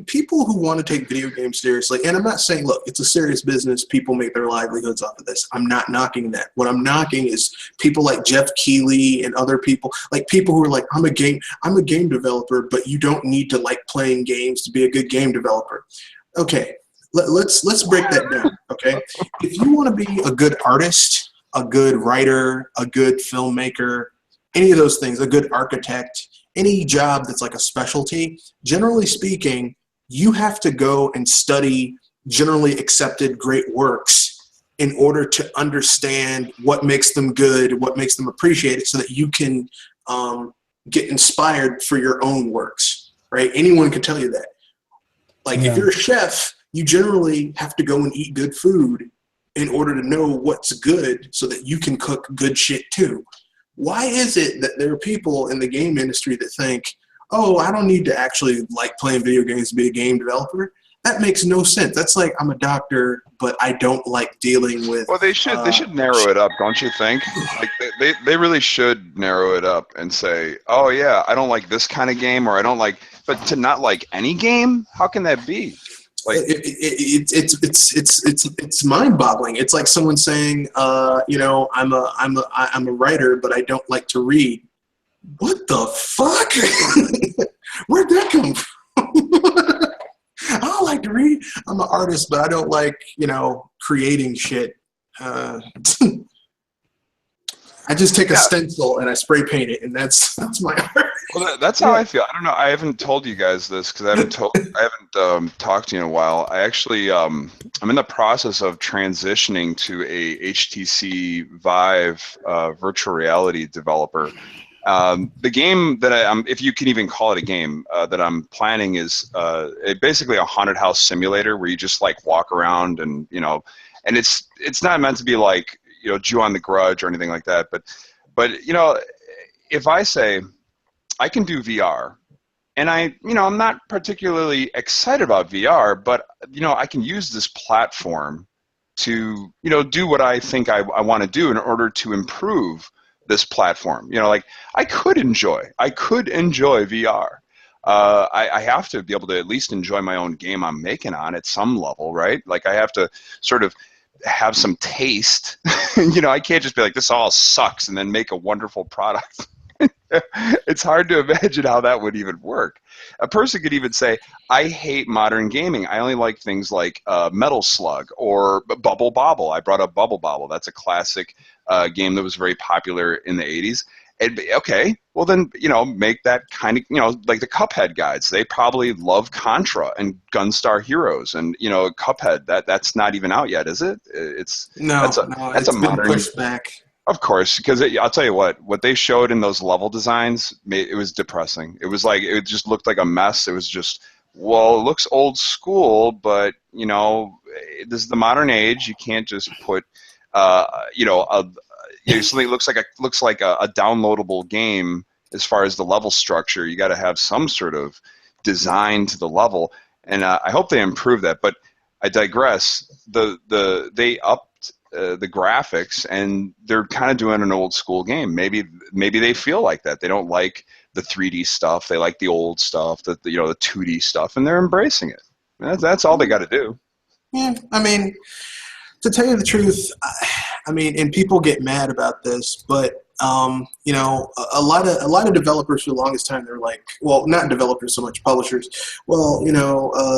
A: People who want to take video games seriously, and I'm not saying, look, it's a serious business. People make their livelihoods off of this. I'm not knocking that. What I'm knocking is people like Jeff Keighley and other people, like people who are like, I'm a game developer, but you don't need to like playing games to be a good game developer. Okay. Let's break that down, okay? If you want to be a good artist, a good writer, a good filmmaker, any of those things, a good architect, any job that's like a specialty, generally speaking, you have to go and study generally accepted great works in order to understand what makes them good, what makes them appreciated, so that you can get inspired for your own works, right? Anyone can tell you that. If you're a chef, you generally have to go and eat good food in order to know what's good so that you can cook good shit too. Why is it that there are people in the game industry that think, oh, I don't need to actually like playing video games to be a game developer? That makes no sense. That's like, I'm a doctor, but I don't like dealing with...
D: Well, they should narrow it up, don't you think? They really should narrow it up and say, oh yeah, I don't like this kind of game, or I don't like... But to not like any game? How can that be? Like,
A: it's mind-boggling. It's like someone saying, I'm a writer, but I don't like to read. What the fuck? Where'd that come from? I don't like to read. I'm an artist, but I don't like, creating shit. I just take a stencil and I spray paint it, and that's my art.
D: Well, that's how I feel. I don't know. I haven't told you guys this because I haven't talked to you in a while. I actually I'm in the process of transitioning to a HTC Vive virtual reality developer. The game that if you can even call it a game, that I'm planning is basically a haunted house simulator where you just like walk around and and it's not meant to be like Jew on the Grudge or anything like that. But if I say I can do VR, and I'm not particularly excited about VR, but I can use this platform to do what I think I want to do in order to improve this platform. Like I could enjoy VR. I have to be able to at least enjoy my own game I'm making on at some level, right? Like I have to sort of have some taste. I can't just be like, this all sucks and then make a wonderful product. It's hard to imagine how that would even work. A person could even say, I hate modern gaming. I only like things like Metal Slug or Bubble Bobble. I brought up Bubble Bobble. That's a classic game that was very popular in the 80s. Okay, well then, make that kind of, like the Cuphead guys. They probably love Contra and Gunstar Heroes and, Cuphead. That's not even out yet, is it? That's a modern
A: pushed back.
D: Of course, because I'll tell you what they showed in those level designs, it was depressing. It was like, it just looked like a mess. It was just, well, it looks old school, but, this is the modern age. You can't just put, something looks like a downloadable game as far as the level structure. You got to have some sort of design to the level, and I hope they improve that. But I digress. They upped the graphics, and they're kind of doing an old school game. Maybe they feel like that. They don't like the 3D stuff. They like the old stuff, the 2D stuff, and they're embracing it. That's all they got to do.
A: Yeah, I mean, to tell you the truth, and people get mad about this, but a lot of developers for the longest time, they're like, well, not developers so much, publishers. Well,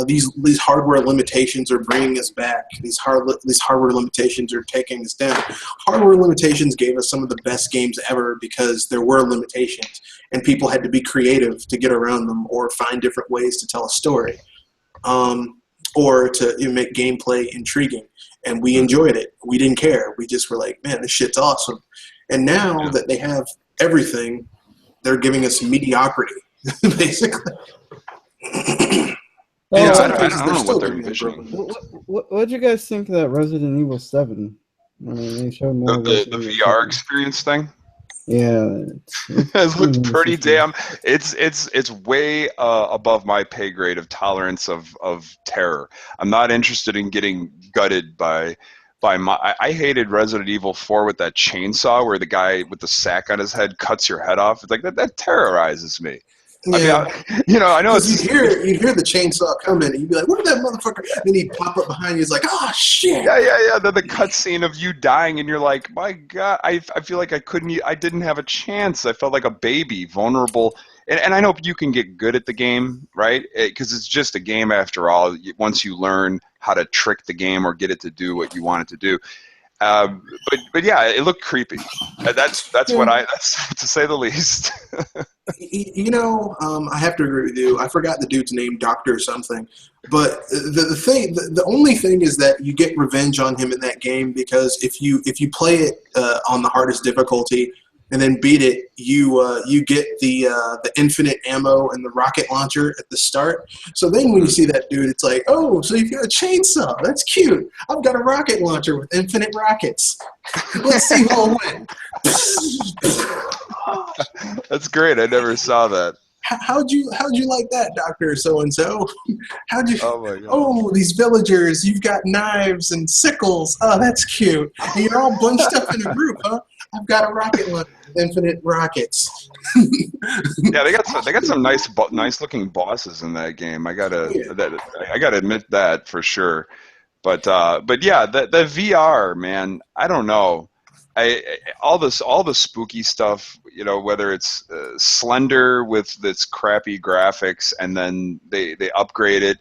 A: these hardware limitations are bringing us back. These hardware limitations are taking us down. Hardware limitations gave us some of the best games ever because there were limitations, and people had to be creative to get around them or find different ways to tell a story, or to make gameplay intriguing. And we enjoyed it. We didn't care. We just were like, man, this shit's awesome. And now that they have everything, they're giving us mediocrity, basically.
D: I don't know what they're envisioning.
B: What did you guys think of that Resident Evil 7? They showed more
D: the VR experience thing.
B: Yeah,
D: it looked pretty damn. It's way above my pay grade of tolerance of terror. I'm not interested in getting gutted by my. I hated Resident Evil 4 with that chainsaw where the guy with the sack on his head cuts your head off. It's like that terrorizes me.
A: Yeah.
D: I know it's
A: you'd hear the chainsaw coming, and you'd be like, "Where'd that motherfucker?" And then he'd pop up behind you. It's like, "Oh shit!"
D: Yeah. The cutscene of you dying, and you're like, "My God!" I feel like I didn't have a chance. I felt like a baby, vulnerable. And I know you can get good at the game, right? Because it's just a game after all. Once you learn how to trick the game or get it to do what you want it to do. But yeah, it looked creepy. That's to say the least.
A: I have to agree with you. I forgot the dude's name, Doctor something. But the only thing is that you get revenge on him in that game because if you play it on the hardest difficulty and then beat it, you get the infinite ammo and the rocket launcher at the start. So then when you see that dude, it's like, oh, so you've got a chainsaw. That's cute. I've got a rocket launcher with infinite rockets. Let's see who'll win.
D: That's great. I never saw that.
A: how'd you like that, Doctor So and So? How'd you?
D: Oh my god.
A: Oh, these villagers! You've got knives and sickles. Oh, that's cute. And you're all bunched up in a group, huh? I've got a rocket launcher with infinite rockets.
D: Yeah, they got some nice looking bosses in that game. I gotta admit that for sure. But yeah, the VR, man, I don't know. All the spooky stuff, you know, whether it's Slender with its crappy graphics, and then they upgrade it.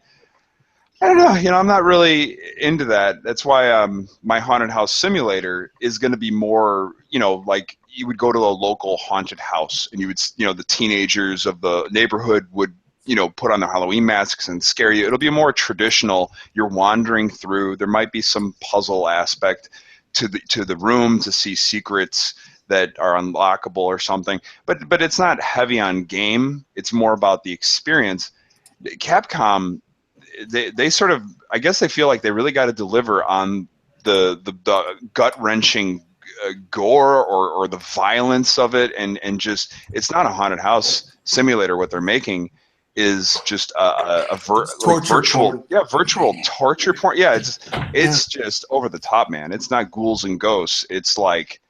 D: I don't know. You know, I'm not really into that. That's why my haunted house simulator is going to be more, you know, like you would go to a local haunted house and you would, you know, the teenagers of the neighborhood would, you know, put on their Halloween masks and scare you. It'll be more traditional. You're wandering through. There might be some puzzle aspect to the room to see secrets that are unlockable or something. But it's not heavy on game. It's more about the experience. Capcom, they sort of, I guess they feel like they really got to deliver on the gut-wrenching gore or the violence of it, and just, it's not a haunted house simulator. What they're making is just virtual torture porn. Yeah, it's just over the top, man. It's not ghouls and ghosts. It's like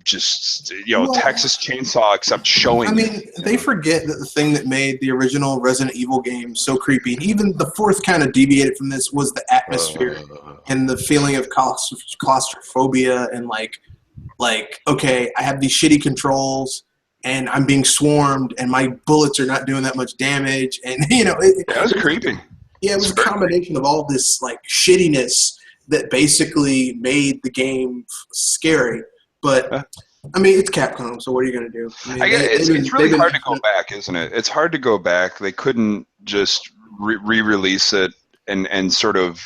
D: just, you know, Texas Chainsaw, except showing.
A: I mean, they forget that the thing that made the original Resident Evil game so creepy, and even the fourth kind of deviated from this, was the atmosphere and the feeling of claustrophobia, and like, okay, I have these shitty controls, and I'm being swarmed, and my bullets are not doing that much damage, and you know,
D: that was creepy.
A: Yeah, it was a combination of all this like shittiness that basically made the game scary. But I mean, it's Capcom, so what are you going to do? I mean,
D: it's really hard to go back, isn't it? It's hard to go back. They couldn't just re-release it and sort of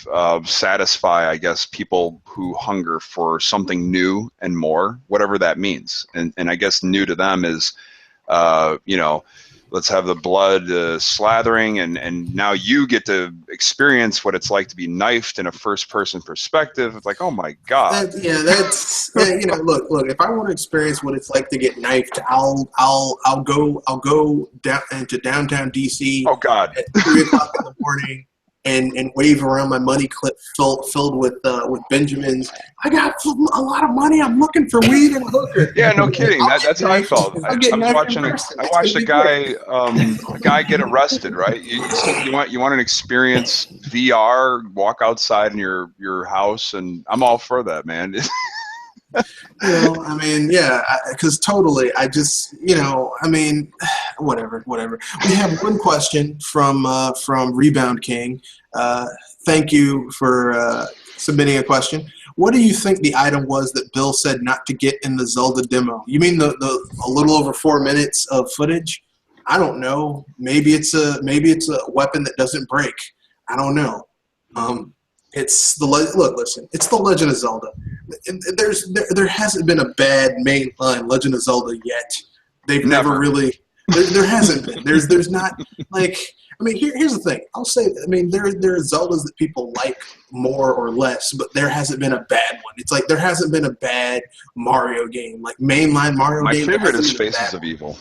D: satisfy, I guess, people who hunger for something new and more, whatever that means. And I guess new to them is, you know, let's have the blood slathering, and now you get to experience what it's like to be knifed in a first-person perspective. It's like, oh my god.
A: That's you know, look. If I want to experience what it's like to get knifed, I'll go down into downtown DC.
D: Oh god.
A: At 3:00 in the morning. And wave around my money clip filled with Benjamins. I got a lot of money. I'm looking for weed and a hooker.
D: Yeah, no kidding. That's how I felt. I watched a guy get arrested. Right? You want an experience VR? Walk outside in your house, and I'm all for that, man.
A: You know, I mean, yeah, because totally, I just, you know, I mean, whatever. We have one question from Rebound King. Thank you for submitting a question. What do you think the item was that Bill said not to get in the Zelda demo? You mean the a little over 4 minutes of footage? I don't know. Maybe it's a weapon that doesn't break. I don't know. It's listen. It's the Legend of Zelda. There hasn't been a bad mainline Legend of Zelda yet. They've never really. There hasn't been. There's not, like. I mean, here's the thing. I'll say. I mean, there are Zeldas that people like more or less, but there hasn't been a bad one. It's like there hasn't been a bad Mario game, like mainline Mario game.
D: My favorite is Faces of Evil.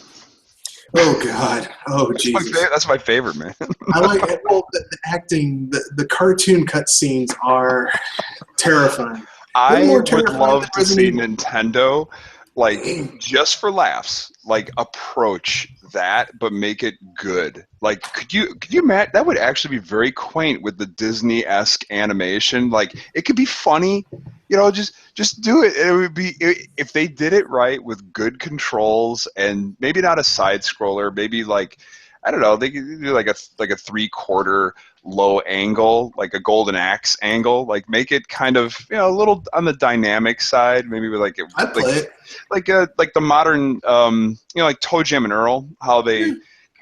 A: Oh God! Oh Jesus!
D: That's my favorite, man.
A: I like it. Well, the acting, the cartoon cutscenes are terrifying.
D: I would love to see Nintendo, like, just for laughs, like, approach that, but make it good. Like, could you imagine? That would actually be very quaint with the Disney-esque animation. Like, it could be funny. You know, just do it. It would be, if they did it right with good controls, and maybe not a side scroller, maybe like, I don't know, they could do like a 3/4 low angle, like a Golden Axe angle, like make it kind of, you know, a little on the dynamic side, maybe with like the modern, you know, like Toe Jam and Earl, how they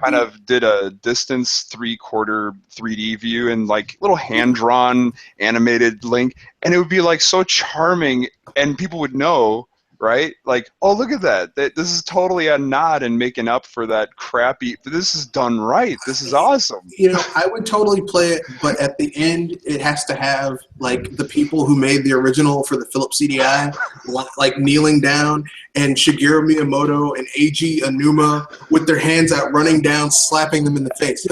D: kind of did a distance 3/4 3D view and like little hand-drawn animated Link, and it would be like so charming, and people would know, right? Like, oh, look at that. This is totally a nod and making up for that crappy. This is done right. This is awesome.
A: You know, I would totally play it, but at the end, it has to have like the people who made the original for the Philips CDI, like kneeling down, and Shigeru Miyamoto and Eiji Aonuma with their hands out, running down, slapping them in the face.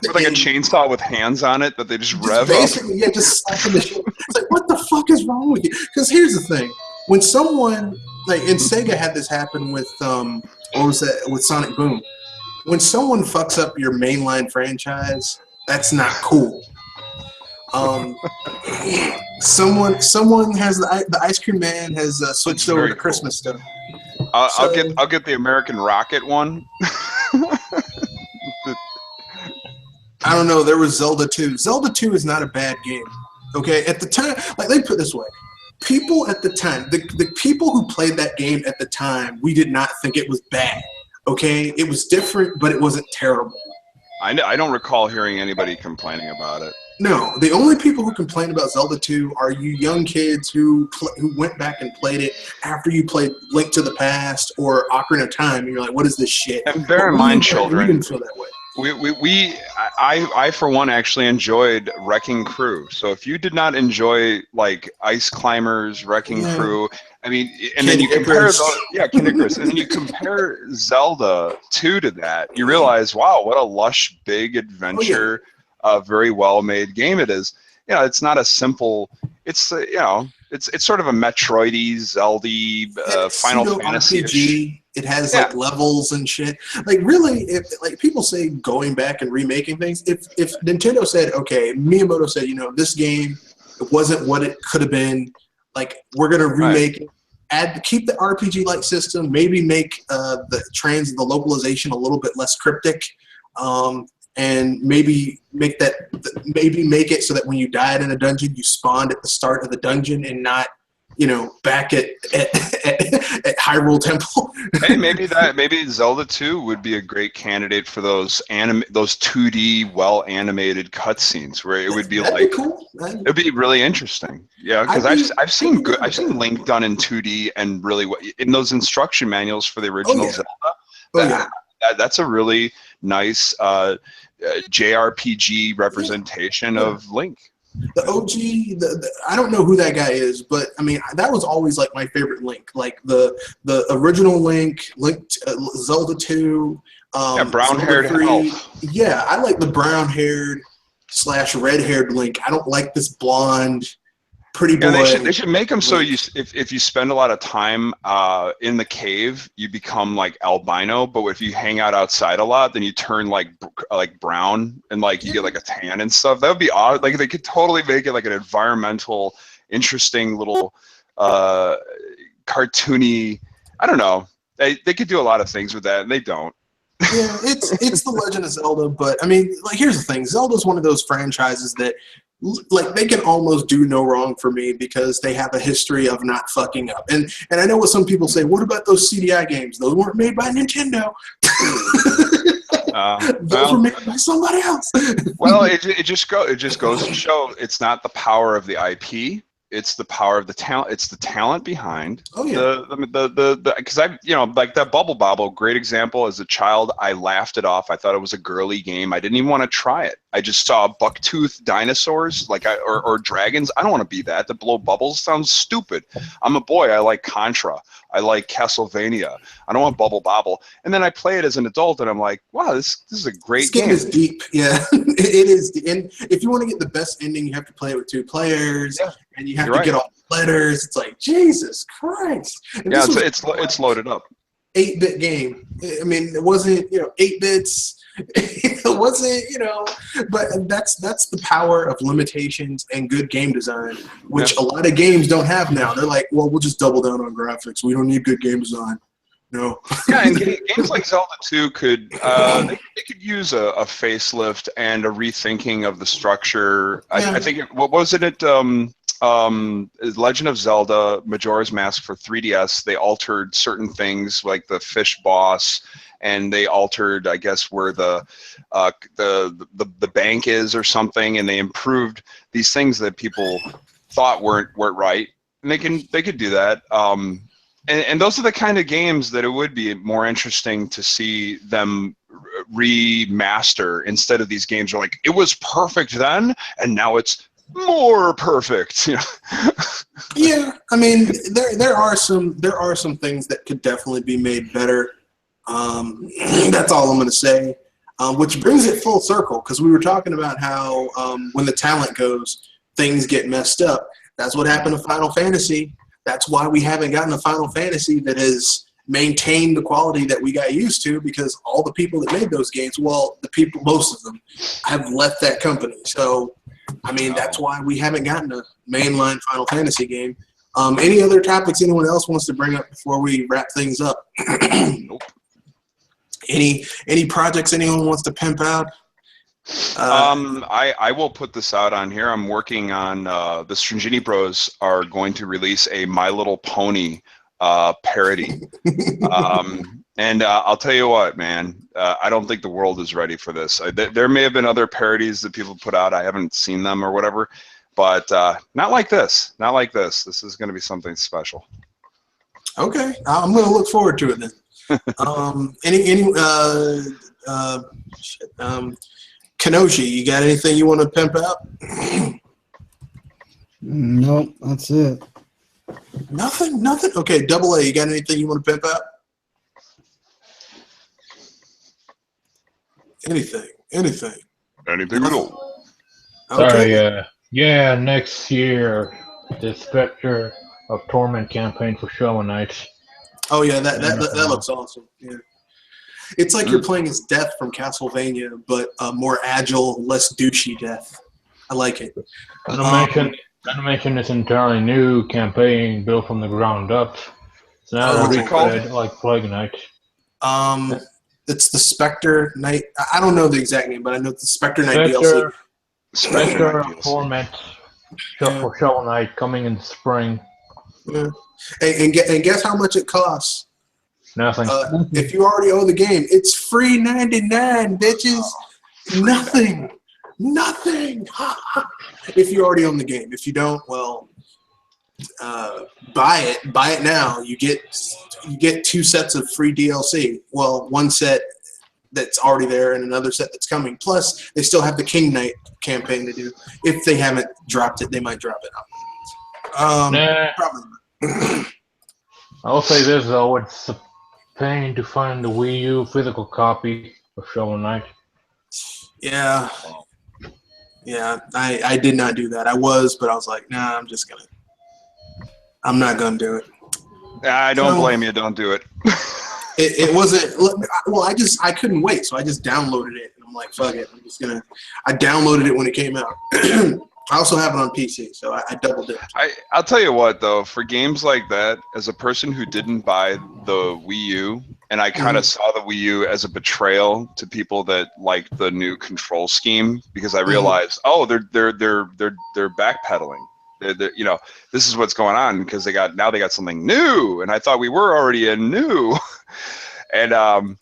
D: With like a chainsaw with hands on it that they just rev
A: basically,
D: up.
A: yeah, just slapping the shit. It's like, what the fuck is wrong with you? Because here's the thing: when someone like, and Sega had this happen with what was that, with Sonic Boom? When someone fucks up your mainline franchise, that's not cool. Someone has the Ice Cream Man has switched over to
D: cool.
A: Christmas stuff.
D: I'll get the American Rocket one.
A: I don't know. There was Zelda 2. Zelda 2 is not a bad game. Okay, at the time, like, let me put it this way: people at the time, the people who played that game at the time, we did not think it was bad. Okay, it was different, but it wasn't terrible.
D: I don't recall hearing anybody complaining about it.
A: No, the only people who complain about Zelda 2 are you young kids who went back and played it after you played Link to the Past or Ocarina of Time, and you're like, what is this shit?
D: And bear in mind, children,
A: we didn't feel that way.
D: I for one actually enjoyed Wrecking Crew. So if you did not enjoy like Ice Climbers, Wrecking Crew, I mean, and then you compare those, Kid Icarus, and then you compare Zelda 2 to that, you realize, wow, what a lush, big adventure, very well made game it is. You know, it's not a simple. It's it's sort of a Metroidy, Zelda, Final Fantasy RPG.
A: It has like levels and shit. Like really, if like people say going back and remaking things, if Nintendo said, okay, Miyamoto said, you know, this game, it wasn't what it could have been. Like we're gonna remake it, keep the RPG-like system, maybe make the localization a little bit less cryptic, and maybe make it so that when you died in a dungeon, you spawned at the start of the dungeon and not, you know, back at Hyrule Temple.
D: Hey, maybe Zelda 2 would be a great candidate for those 2D well animated cutscenes where it would be like
A: cool.
D: It'd be really interesting. Yeah, because I've seen Link done in 2D and really in those instruction manuals for the original Zelda. That's a really nice JRPG representation of Link.
A: The OG, I don't know who that guy is, but I mean that was always like my favorite Link, like the original Link, Zelda 2,
D: brown-haired elf.
A: Yeah, I like the brown-haired / red-haired Link. I don't like this blonde, pretty boy.
D: Yeah, they should make them so if you spend a lot of time in the cave, you become like albino. But if you hang out outside a lot, then you turn like brown and like you get like a tan and stuff. That would be odd. Like they could totally make it like an environmental, interesting little cartoony. I don't know. They could do a lot of things with that, and they don't.
A: Yeah, it's The Legend of Zelda, but I mean, like here's the thing: Zelda's one of those franchises that, like, they can almost do no wrong for me because they have a history of not fucking up. And I know what some people say, what about those CDI games? Those weren't made by Nintendo. Those were made by somebody else.
D: Well, it just goes to show it's not the power of the IP. It's the power of the talent. It's the talent behind because like that Bubble Bobble, great example. As a child, I laughed it off. I thought it was a girly game. I didn't even want to try it. I just saw bucktooth dinosaurs or dragons. I don't want to be that. To blow bubbles sounds stupid. I'm a boy. I like Contra. I like Castlevania. I don't want Bubble Bobble. And then I play it as an adult, and I'm like, wow, this is a great game.
A: This game is deep. Yeah, it is. And if you want to get the best ending, you have to play it with 2 players. Yeah. And you have to get all the letters. It's like, Jesus Christ. And
D: it's loaded up.
A: 8-bit game. I mean, it wasn't, 8 bits. It wasn't, but that's the power of limitations and good game design, which a lot of games don't have now. They're like, well, we'll just double down on graphics. We don't need good game design. No.
D: Yeah, and games like Zelda 2 could they could use a facelift and a rethinking of the structure. I think what was it? Legend of Zelda Majora's Mask for 3DS. They altered certain things like the fish boss, and they altered, I guess, where the bank is or something, and they improved these things that people thought weren't right. and they could do that. And those are the kind of games that it would be more interesting to see them remaster instead of these games are like, it was perfect then and now it's more perfect. You know?
A: Yeah, I mean, there are some things that could definitely be made better. That's all I'm going to say. Which brings it full circle, because we were talking about how when the talent goes, things get messed up. That's what happened to Final Fantasy. That's why we haven't gotten a Final Fantasy that has maintained the quality that we got used to, because all the people that made those games, well, most of them, have left that company. So, I mean, that's why we haven't gotten a mainline Final Fantasy game. Any other topics anyone else wants to bring up before we wrap things up?
D: Nope.
A: Any projects anyone wants to pimp out?
D: I will put this out on here. I'm working on the Stringini Bros are going to release a My Little Pony parody. And I'll tell you what, man, I don't think the world is ready for this. There may have been other parodies that people put out. I haven't seen them or whatever, but not like this. Not like this. This is going to be something special.
A: Okay, I'm going to look forward to it then. Kenoshi, you got anything you want to pimp out?
B: Nope, that's it.
A: Nothing. Okay, Double A, you got anything you want to pimp out? Anything
D: Anything at all.
A: Okay.
C: Sorry, next year, the Spectre of Torment campaign for Shovel Knight.
A: Oh yeah, that looks awesome. Yeah, it's like you're playing as Death from Castlevania, but a more agile, less douchey Death. I like it.
C: Not to mention this entirely new campaign built from the ground up. It's not
A: What's
C: a
A: it called?
C: retread like Plague Knight.
A: It's the Spectre Knight. I don't know the exact name, but I know it's the Spectre Knight DLC.
C: Spectre of Torment for Shovel Knight coming in the spring.
A: Yeah. And guess how much it costs?
C: Nothing.
A: If you already own the game, it's free 99, bitches. Nothing. If you already own the game. If you don't, well, buy it. Buy it now. You get 2 sets of free DLC. Well, 1 set that's already there and another set that's coming. Plus, they still have the King Knight campaign to do. If they haven't dropped it, they might drop it out. Probably not.
C: I'll say this though, it's a pain to find the Wii U physical copy of Shovel Knight.
A: Yeah, I did not do that. I was, but I was like, nah, I'm not gonna do it.
D: I don't blame you. Don't do it.
A: It wasn't. Well, I couldn't wait, so I just downloaded it, and I'm like, fuck it. I downloaded it when it came out. I also have it on PC, so I double dipped.
D: I'll tell you what, though, for games like that, as a person who didn't buy the Wii U, and I kind of saw the Wii U as a betrayal to people that liked the new control scheme, because I realized, oh, they're backpedaling. You know, this is what's going on, because they got something new, and I thought we were already in new, and I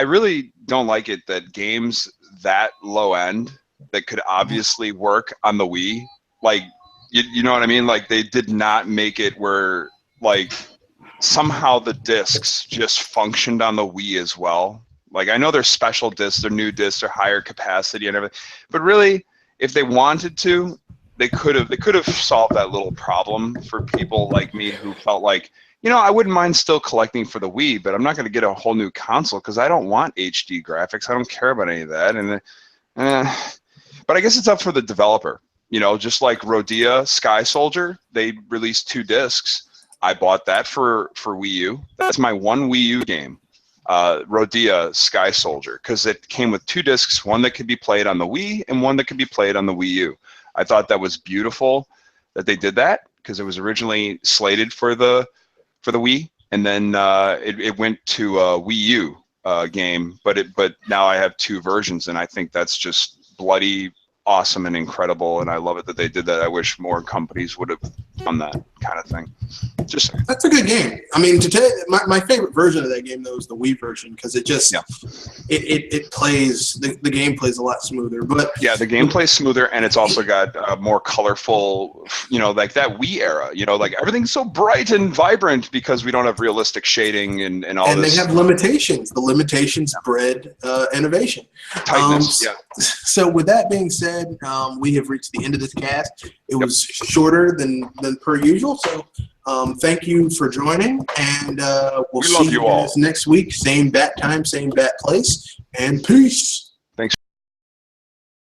D: really don't like it that games that low end that could obviously work on the Wii, like you know what I mean? Like, they did not make it where like somehow the discs just functioned on the Wii as well. Like, I know they're special discs, they're new discs, they're higher capacity and everything, but really, if they wanted to, they could have solved that little problem for people like me who felt like, you know, I wouldn't mind still collecting for the Wii, but I'm not going to get a whole new console because I don't want HD graphics. I don't care about any of that. And but I guess it's up for the developer. You know, just like Rodea Sky Soldier, they released 2 discs. I bought that for Wii U. That's my one Wii U game, Rodea Sky Soldier, because it came with 2 discs, one that could be played on the Wii and one that could be played on the Wii U. I thought that was beautiful that they did that, because it was originally slated for the Wii, and then it went to a Wii U game, but now I have 2 versions, and I think that's just bloody awesome and incredible, and I love it that they did that. I wish more companies would have done that, kind of thing. Just saying.
A: That's a good game. I mean, to tell you, my favorite version of that game though is the Wii version because it just it plays the game plays a lot smoother. But
D: yeah, the game plays smoother, and it's also got more colorful. You know, like that Wii era. You know, like everything's so bright and vibrant because we don't have realistic shading and all
A: and
D: this.
A: they have limitations. The limitations bred innovation.
D: Tightness.
A: So with that being said, we have reached the end of this cast. It was shorter than per usual. So thank you for joining, and we'll see you guys next week. Same bat time, same bat place, and peace.
D: Thanks.